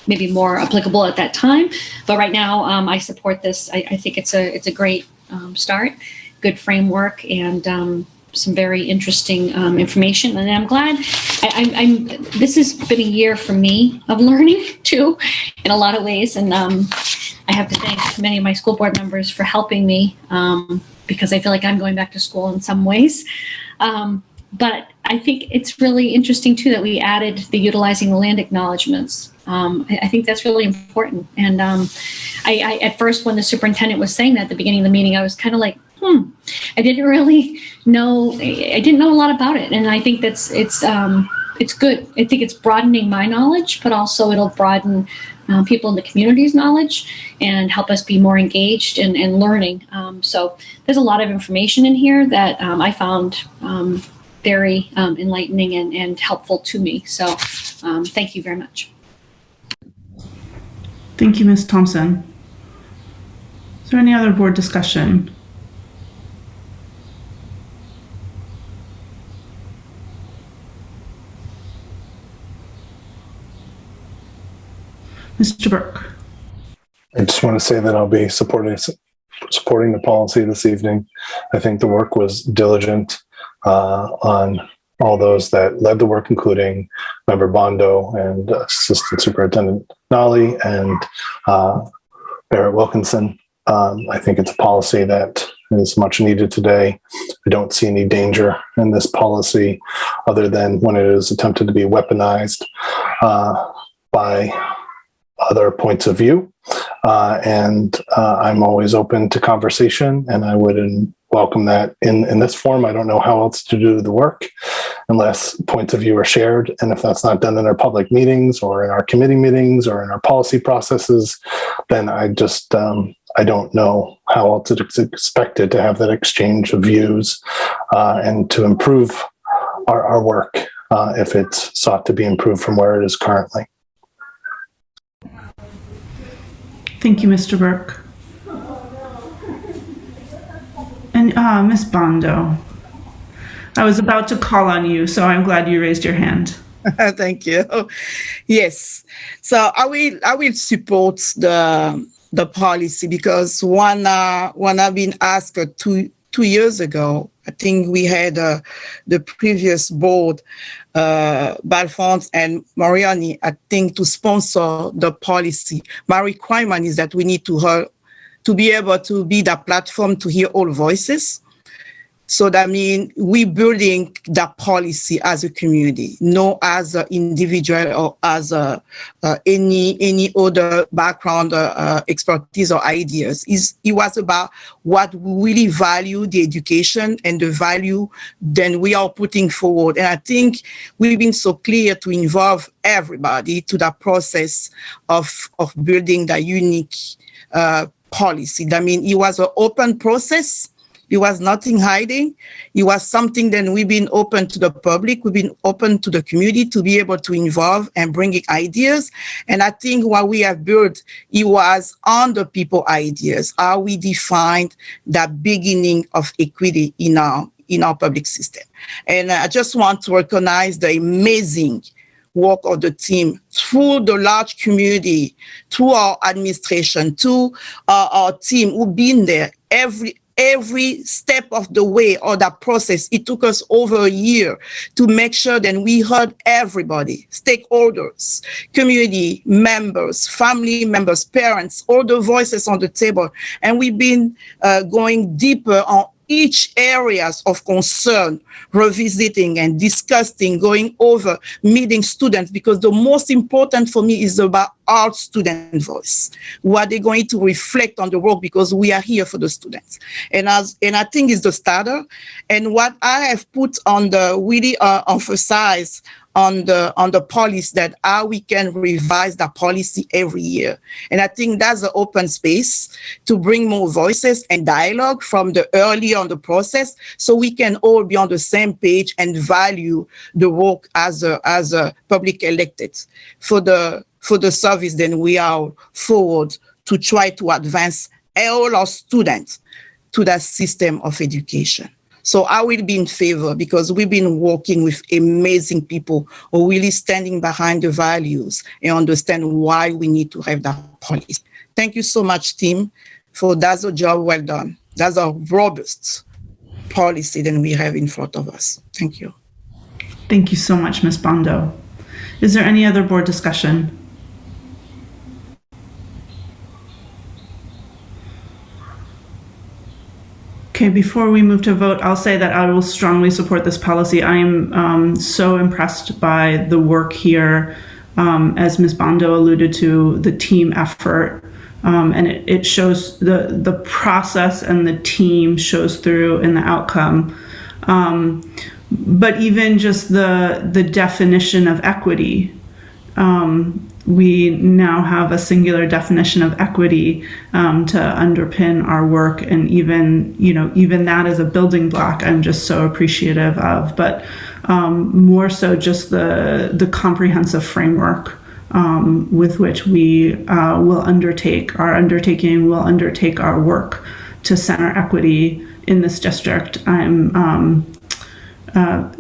maybe more applicable at that time. But right now, I support this. I think it's a great start, good framework, and some very interesting information. And I'm glad. This has been a year for me of learning too, in a lot of ways. And I have to thank many of my school board members for helping me because I feel like I'm going back to school in some ways. But I think it's really interesting too that we added the utilizing the land acknowledgements. I think that's really important. And I at first, when the superintendent was saying that at the beginning of the meeting, I was kind of like, I didn't really know. I didn't know a lot about it, and I think it's good. I think it's broadening my knowledge, but also it'll broaden people in the community's knowledge and help us be more engaged and learning. So there's a lot of information in here that I found very enlightening and helpful to me. So thank you very much. Thank you, Ms. Thompson. Is there any other board discussion? Mr. Burke. I just want to say that I'll be supporting the policy this evening. I think the work was diligent on all those that led the work, including Member Bondo and Assistant Superintendent Nolly and Barrett Wilkinson. I think it's a policy that is much needed today. I don't see any danger in this policy other than when it is attempted to be weaponized by other points of view. And I'm always open to conversation, and I would welcome that in this form. I don't know how else to do the work unless points of view are shared. And if that's not done in our public meetings or in our committee meetings or in our policy processes, then I just, I don't know how else it's expected to have that exchange of views and to improve our work if it's sought to be improved from where it is currently. Thank you, Mr. Burke. And Ms. Bondo, I was about to call on you, so I'm glad you raised your hand. Thank you. Yes. So I will support the policy because when I've been asked 2 years ago, I think we had the previous board, Balfont and Mariani, I think, to sponsor the policy. My requirement is that we need to be able to be the platform to hear all voices. So that means we building that policy as a community, not as an individual or as any other background, expertise or ideas. It was about what we really value the education and the value then we are putting forward. And I think we've been so clear to involve everybody to that process of building that unique policy. That means it was an open process. It was nothing hiding. It was something that we've been open to the public. We've been open to the community to be able to involve and bring ideas. And I think what we have built, it was on the people ideas, how we defined that beginning of equity in our public system. And I just want to recognize the amazing work of the team through the large community, through our administration, to our team who've been there every step of the way or that process. It took us over a year to make sure that we heard everybody, stakeholders, community members, family members, parents, all the voices on the table. And we've been going deeper on each areas of concern, revisiting and discussing, going over, meeting students, because the most important for me is about our student voice. What are they going to reflect on the work, because we are here for the students. And I think it's the starter. And what I have put on the really emphasize on the policy, that how we can revise that policy every year. And I think that's an open space to bring more voices and dialogue from the early on the process, so we can all be on the same page and value the work as a public elected for the service. Then we are forward to try to advance all our students to that system of education. So I will be in favor, because we've been working with amazing people who are really standing behind the values and understand why we need to have that policy. Thank you so much, team, for that's a job well done. That's a robust policy that we have in front of us. Thank you. Thank you so much, Ms. Bondo. Is there any other board discussion? Okay, before we move to vote, I'll say that I will strongly support this policy. I am so impressed by the work here, as Ms. Bondo alluded to, the team effort, and it shows the process, and the team shows through in the outcome. But even just the definition of equity, we now have a singular definition of equity to underpin our work, and even that is a building block I'm just so appreciative of. But more so just the comprehensive framework with which we will undertake our work to center equity in this district. I'm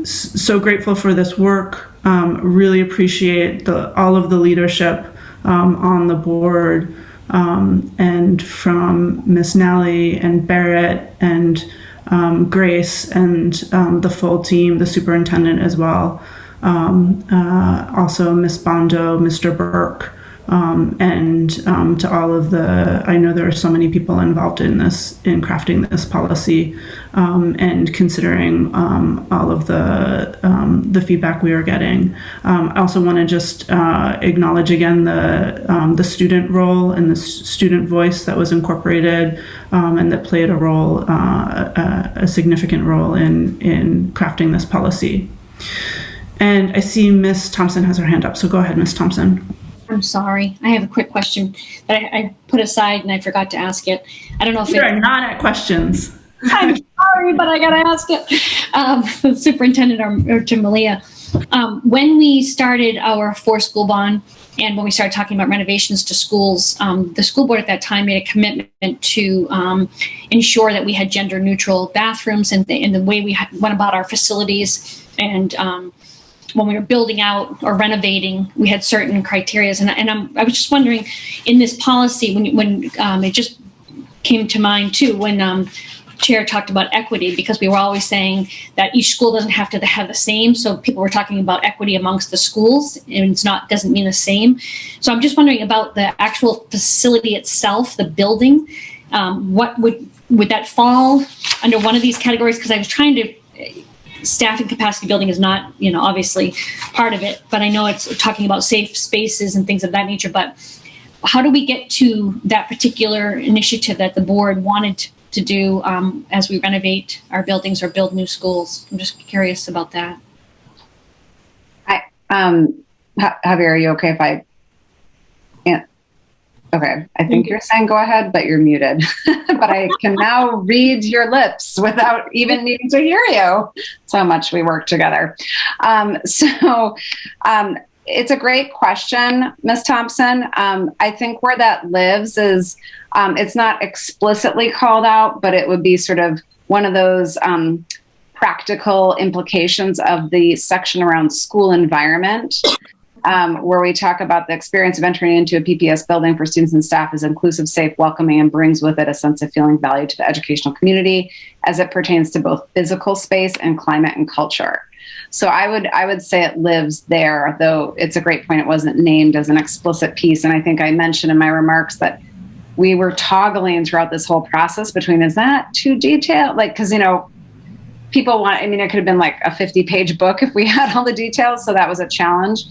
so grateful for this work. Really appreciate all of the leadership on the board, and from Ms. Nally and Barrett and Grace and the full team, the superintendent as well. Also Ms. Bondo, Mr. Burke, and to all of I know there are so many people involved in crafting this policy, and considering all of the feedback we are getting. I also want to just acknowledge again the student role and the student voice that was incorporated, and that played a significant role in crafting this policy. And I see Ms. Thompson has her hand up, so go ahead, Ms. Thompson. I'm sorry. I have a quick question that I put aside and I forgot to ask it. I don't know if you're not at questions. I'm sorry, but I got to ask it. The superintendent or to Malia. When we started our school bond, and when we started talking about renovations to schools, the school board at that time made a commitment to ensure that we had gender neutral bathrooms and the way we went about our facilities. And when we were building out or renovating, we had certain criteria. And I was just wondering, in this policy, when it just came to mind too, when Chair talked about equity, because we were always saying that each school doesn't have to have the same. So people were talking about equity amongst the schools, and doesn't mean the same. So I'm just wondering about the actual facility itself, the building. What would would that fall under one of these categories? Because I was trying to, staff and capacity building is not, obviously part of it, but I know it's talking about safe spaces and things of that nature. But how do we get to that particular initiative that the board wanted to do as we renovate our buildings or build new schools? I'm just curious about that. Javier, are you okay if I? Yeah. Okay, I think you're saying go ahead, but you're muted. But I can now read your lips without even needing to hear you. That's how much we work together. It's a great question, Ms. Thompson. I think where that lives is it's not explicitly called out, but it would be sort of one of those practical implications of the section around school environment. Where we talk about the experience of entering into a PPS building for students and staff is inclusive, safe, welcoming, and brings with it a sense of feeling valued to the educational community as it pertains to both physical space and climate and culture. So I would say it lives there, though it's a great point. It wasn't named as an explicit piece. And I think I mentioned in my remarks that we were toggling throughout this whole process between, is that too detailed? Like, because, people want, it could have been like a 50-page book if we had all the details. So that was a challenge.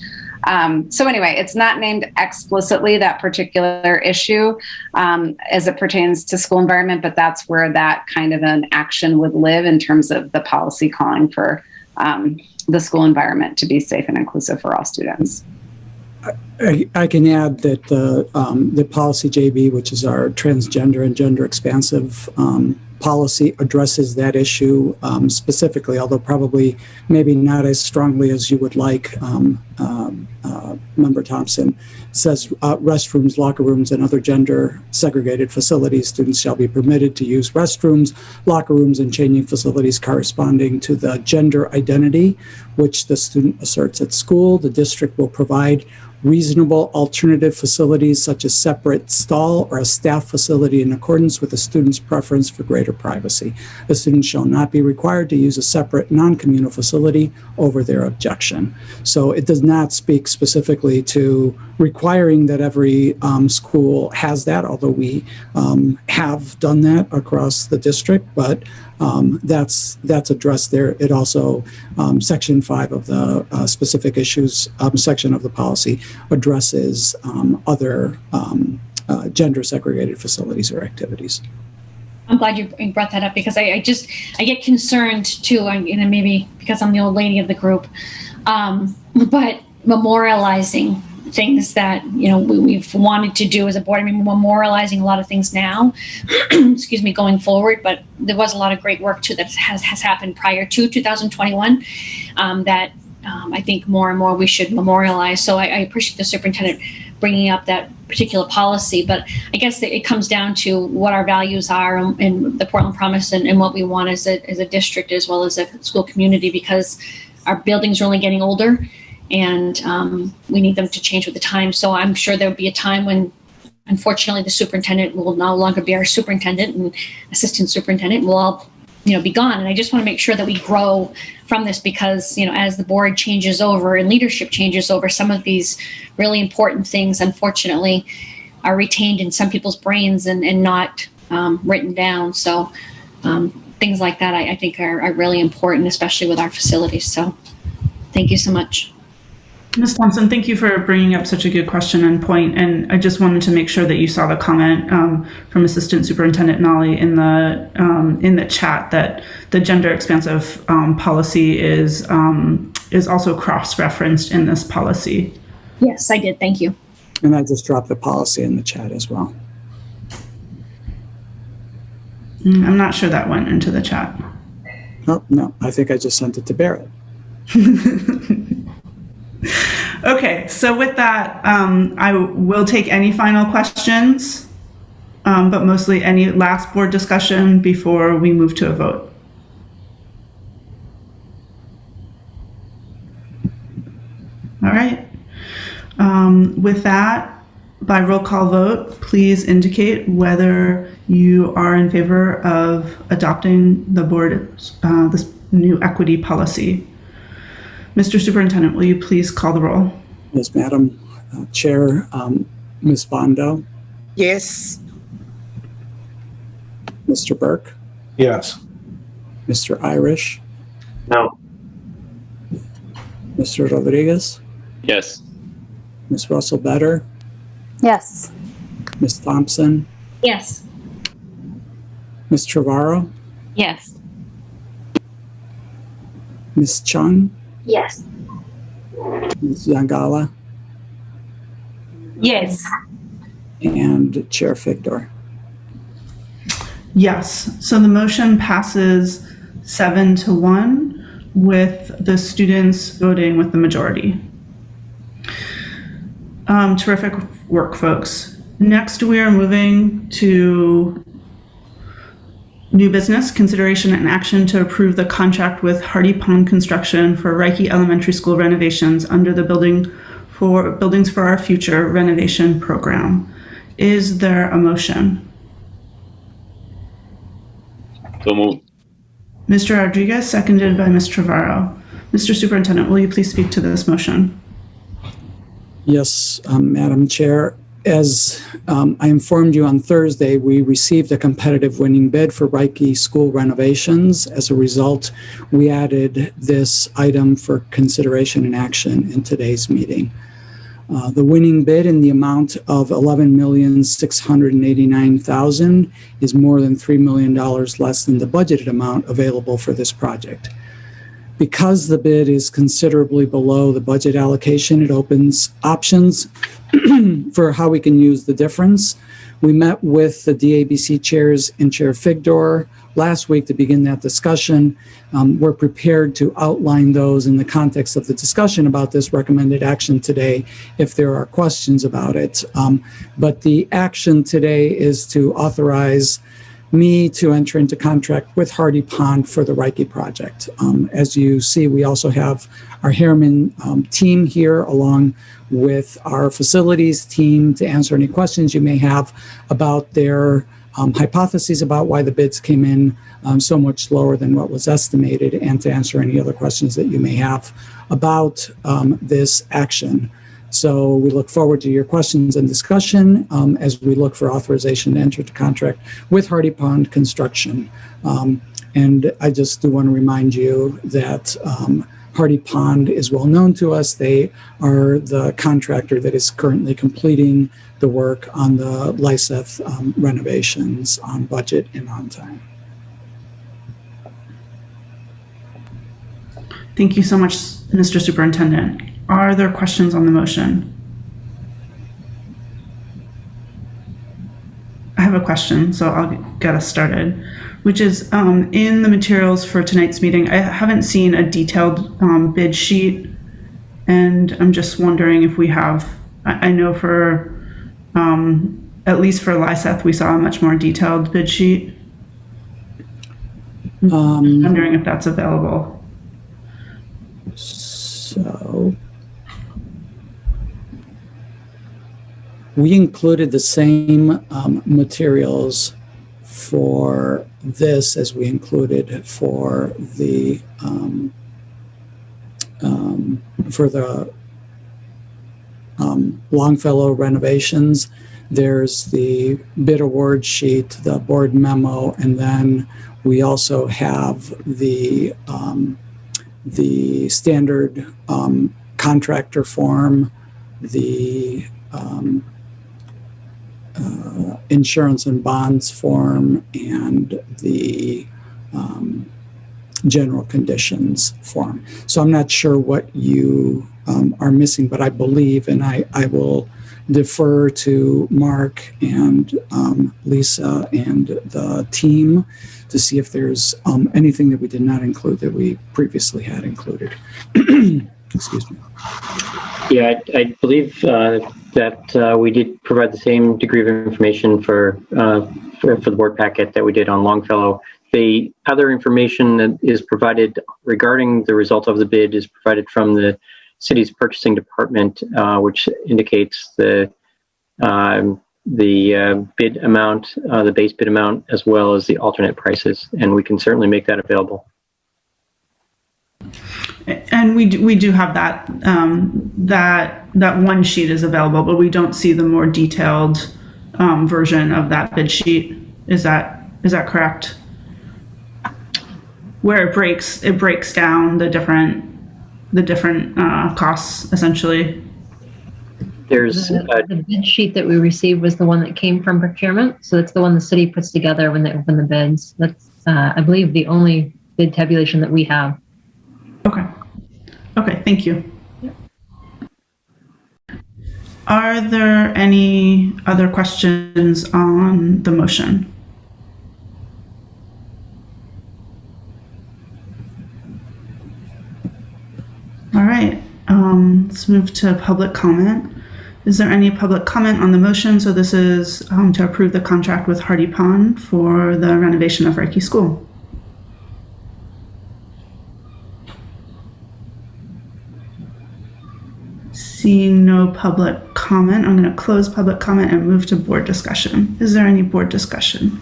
So anyway, it's not named explicitly, that particular issue as it pertains to school environment, but that's where that kind of an action would live in terms of the policy calling for the school environment to be safe and inclusive for all students. I can add that the policy JB, which is our transgender and gender expansive policy, addresses that issue specifically, although probably maybe not as strongly as you would like. Member Thompson says restrooms, locker rooms, and other gender segregated facilities, students shall be permitted to use restrooms, locker rooms, and changing facilities corresponding to the gender identity which the student asserts at school. The district will provide reasonable alternative facilities such as separate stall or a staff facility in accordance with the student's preference for greater privacy. The student shall not be required to use a separate non-communal facility over their objection. So it does not speak specifically to requiring that every school has that, although we have done that across the district, but that's addressed there. It also, section 5 of the specific issues section of the policy addresses other gender segregated facilities or activities. I'm glad you brought that up because I get concerned too, and maybe because I'm the old lady of the group, but memorializing things that we've wanted to do as a board. We're memorializing a lot of things now, excuse me, going forward. But there was a lot of great work too that has happened prior to 2021 that I think more and more we should memorialize. So I appreciate the superintendent bringing up that particular policy. But I guess that it comes down to what our values are in the Portland Promise and what we want as a district as well as a school community, because our buildings are only getting older. And we need them to change with the time. So I'm sure there'll be a time when, unfortunately, the superintendent will no longer be our superintendent, and assistant superintendent will all, be gone. And I just want to make sure that we grow from this because, as the board changes over and leadership changes over, some of these really important things, unfortunately, are retained in some people's brains and not written down. So things like that, I think, are really important, especially with our facilities. So thank you so much. Ms. Thompson, thank you for bringing up such a good question and point. And I just wanted to make sure that you saw the comment from Assistant Superintendent Nolly in the chat that the gender expansive policy is also cross-referenced in this policy. Yes, I did. Thank you. And I just dropped the policy in the chat as well. I'm not sure that went into the chat. Oh, no, I think I just sent it to Barrett. Okay, so with that, I will take any final questions, but mostly any last board discussion before we move to a vote. All right. With that, by roll call vote, please indicate whether you are in favor of adopting the board's this new equity policy. Mr. Superintendent, will you please call the roll? Yes, Madam Chair. Ms. Bondo? Yes. Mr. Mr. Burke, Yes. Mr. Irish, No. Mr. Rodriguez, Yes. Ms. Russell Better, Yes. Ms. Thompson, Yes. Ms. Trevorrow, Yes. Ms. Chung, Yes. Ms. Zangala, Yes. and Chair Figdor. Yes. So the motion passes 7-1 with the students voting with the majority. Terrific work, folks. Next, we are moving to new business, consideration and action to approve the contract with Hardy Pond Construction for Reiki Elementary School renovations under the Buildings for Our Future renovation program. Is there a motion? So moved. Mr. Rodriguez, seconded by Ms. Trevorrow. Mr. Superintendent, will you please speak to this motion? Yes, Madam Chair. As I informed you on Thursday, we received a competitive winning bid for Reiki school renovations. As a result, we added this item for consideration and action in today's meeting. The winning bid in the amount of $11,689,000 is more than $3 million less than the budgeted amount available for this project. Because the bid is considerably below the budget allocation, it opens options for how we can use the difference. We met with the DABC chairs and Chair Figdor last week to begin that discussion. We're prepared to outline those in the context of the discussion about this recommended action today if there are questions about it. But the action today is to authorize me to enter into contract with Hardy Pond for the Reiki project. As you see, we also have our Harriman team here along with our facilities team to answer any questions you may have about their hypotheses about why the bids came in so much lower than what was estimated, and to answer any other questions that you may have about this action. So we look forward to your questions and discussion as we look for authorization to enter the contract with Hardy Pond Construction. And I just do want to remind you that Hardy Pond is well known to us. They are the contractor that is currently completing the work on the Lyseth renovations on budget and on time. Thank you so much, Mr. Superintendent. Are there questions on the motion? I have a question, so I'll get us started, which is in the materials for tonight's meeting, I haven't seen a detailed bid sheet, and I'm just wondering if we have, I know for, at least for Lyseth, we saw a much more detailed bid sheet. I'm wondering if that's available. So we included the same materials for this as we included for the Longfellow renovations. There's the bid award sheet, the board memo, and then we also have the standard contractor form, the insurance and bonds form, and the general conditions form. So I'm not sure what you are missing, but I believe, and I will defer to Mark and Lisa and the team to see if there's anything that we did not include that we previously had included. Excuse me. Yeah, I believe that we did provide the same degree of information for the board packet that we did on Longfellow. The other information that is provided regarding the result of the bid is provided from the city's purchasing department, which indicates the bid amount, the base bid amount, as well as the alternate prices, and we can certainly make that available. And we do have that that one sheet is available, but we don't see the more detailed version of that bid sheet. Is that Is that correct? Where it breaks down the different costs essentially. There's the bid sheet that we received was the one that came from procurement. So it's the one the city puts together when they open the bids. That's, I believe, the only bid tabulation that we have. Okay. Okay, thank you. Are there any other questions on the motion? All right, let's move to public comment. Is there any public comment on the motion? So this is to approve the contract with Hardy Pond for the renovation of Reiki School. Seeing no public comment, I'm going to close public comment and move to board discussion. Is there any board discussion?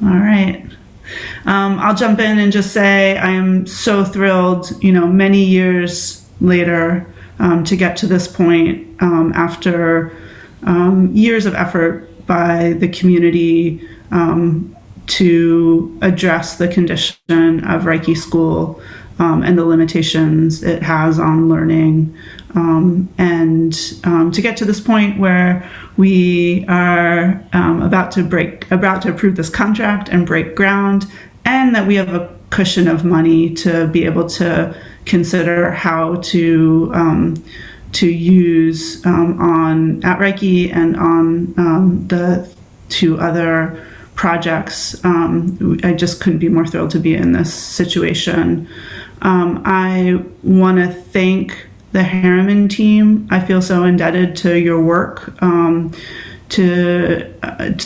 All right. I'll jump in and just say I am so thrilled, many years later, to get to this point after years of effort by the community to address the condition of Reiki School and the limitations it has on learning, and to get to this point where we are about to approve this contract and break ground, and that we have a cushion of money to be able to consider how to use at Reiki and on the two other projects. I just couldn't be more thrilled to be in this situation. I want to thank the Harriman team. I feel so indebted to your work, to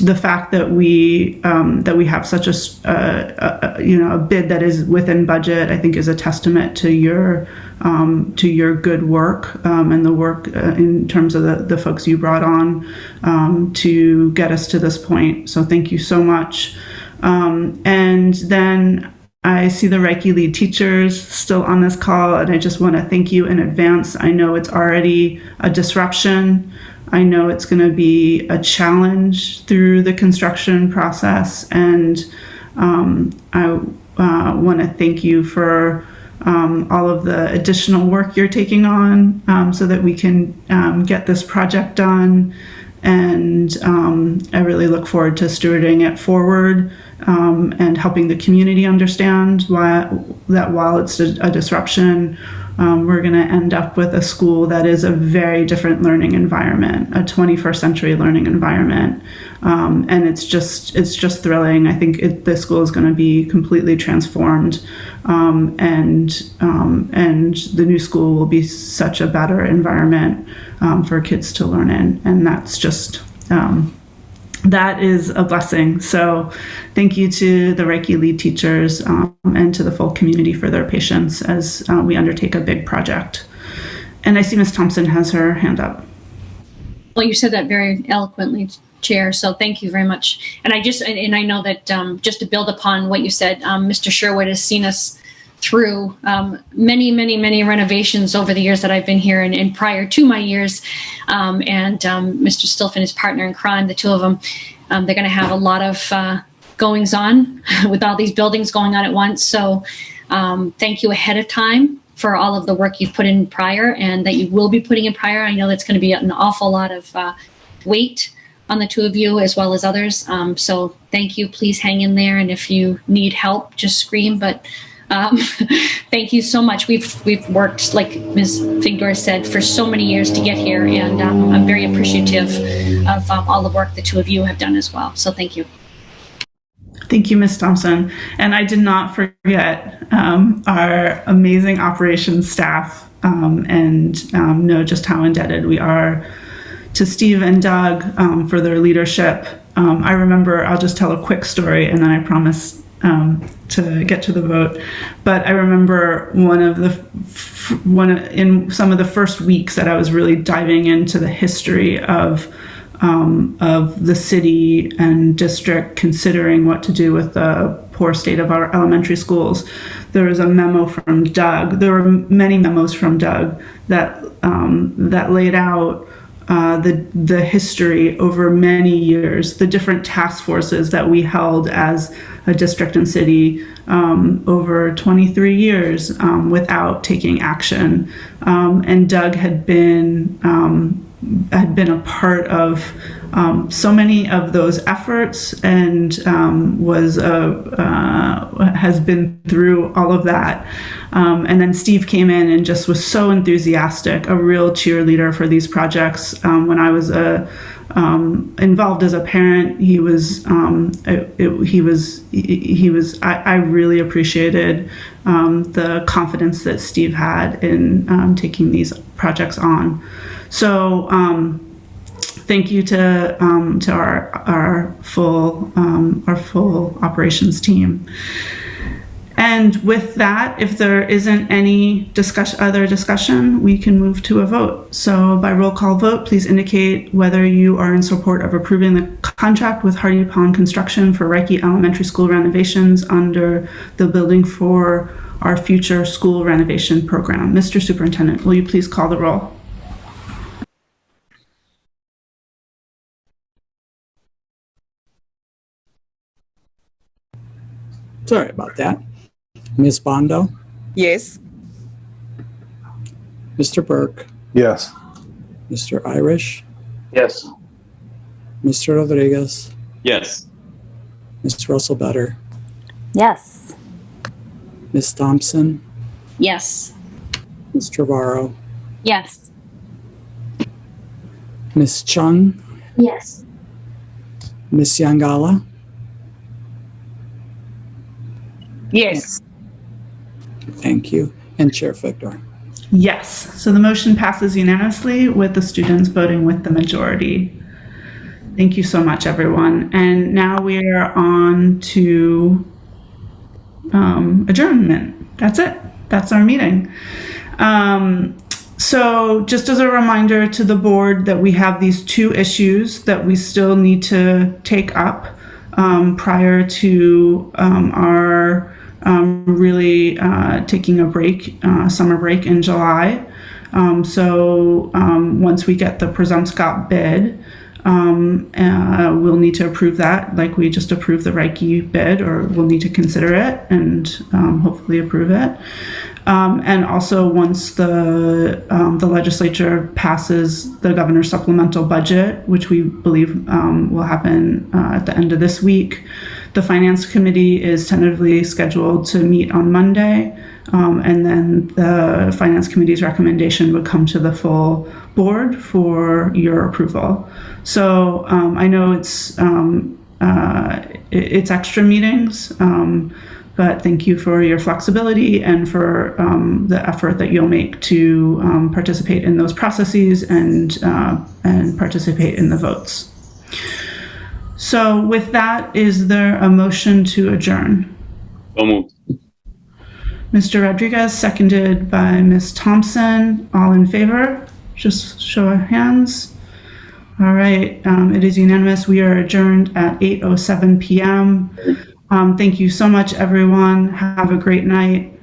the fact that we have such a bid that is within budget. I think is a testament to your good work and the work in terms of the folks you brought on to get us to this point. So thank you so much. And then I see the Reiki lead teachers still on this call, and I just want to thank you in advance. I know it's already a disruption. I know it's going to be a challenge through the construction process, and I want to thank you for all of the additional work you're taking on so that we can get this project done. And I really look forward to stewarding it forward and helping the community understand that while it's a disruption, we're going to end up with a school that is a very different learning environment, a 21st century learning environment. And it's just thrilling. I think the school is going to be completely transformed, and the new school will be such a better environment for kids to learn in. And that's just that is a blessing. So thank you to the Reiki lead teachers and to the full community for their patience as we undertake a big project. And I see Ms. Thompson has her hand up. Well, you said that very eloquently, Chair, so thank you very much. And I know that just to build upon what you said, Mr. Sherwood has seen us through many renovations over the years that I've been here and prior to my years. And Mr. Stilfen, his partner in crime, the two of them, they're going to have a lot of goings on with all these buildings going on at once. So thank you ahead of time for all of the work you've put in prior and that you will be putting in prior. I know that's going to be an awful lot of weight on the two of you as well as others. So thank you. Please hang in there. And if you need help, just scream. But thank you so much. We've worked, like Ms. Figdor said, for so many years to get here, and I'm very appreciative of all the work the two of you have done as well. So thank you. Thank you, Ms. Thompson. And I did not forget our amazing operations staff and know just how indebted we are to Steve and Doug for their leadership. I remember, I'll just tell a quick story and then I promise to get to the vote. But I remember in some of the first weeks that I was really diving into the history of the city and district considering what to do with the poor state of our elementary schools. There was a memo from Doug. There were many memos from Doug that laid out the history over many years, the different task forces that we held as a district and city over 23 years without taking action. And Doug had been a part of so many of those efforts and has been through all of that. And then Steve came in and just was so enthusiastic, a real cheerleader for these projects. When I was involved as a parent, I really appreciated the confidence that Steve had in taking these projects on. So thank you to our full operations team. And with that, if there isn't any other discussion, we can move to a vote. So by roll call vote, please indicate whether you are in support of approving the contract with Hardy Pond Construction for Reiki Elementary School renovations under the Building for Our Future School Renovation Program. Mr. Superintendent, will you please call the roll? Sorry about that. Ms. Bondo? Yes. Mr. Burke? Yes. Mr. Irish? Yes. Mr. Rodriguez? Yes. Ms. Russell Better? Yes. Ms. Thompson? Yes. Ms. Trevorrow? Yes. Ms. Chung? Yes. Ms. Yangala? Yes. Thank you. And Chair Victor? Yes. So the motion passes unanimously with the students voting with the majority. Thank you so much, everyone. And now we are on to adjournment. That's it. That's our meeting. So just as a reminder to the board that we have these two issues that we still need to take up prior to our really taking a break, summer break in July. So once we get the Presumpscot bid, we'll need to approve that like we just approved the Reiki bid, or we'll need to consider it and hopefully approve it. And also once the legislature passes the governor's supplemental budget, which we believe will happen at the end of this week, the Finance Committee is tentatively scheduled to meet on Monday. And then the Finance Committee's recommendation would come to the full board for your approval. So I know it's extra meetings, but thank you for your flexibility and for the effort that you'll make to participate in those processes and participate in the votes. So with that, is there a motion to adjourn? So moved. Mr. Rodriguez, seconded by Ms. Thompson. All in favor? Just show of hands. All right, it is unanimous. We are adjourned at 8:07 p.m. Thank you so much, everyone. Have a great night.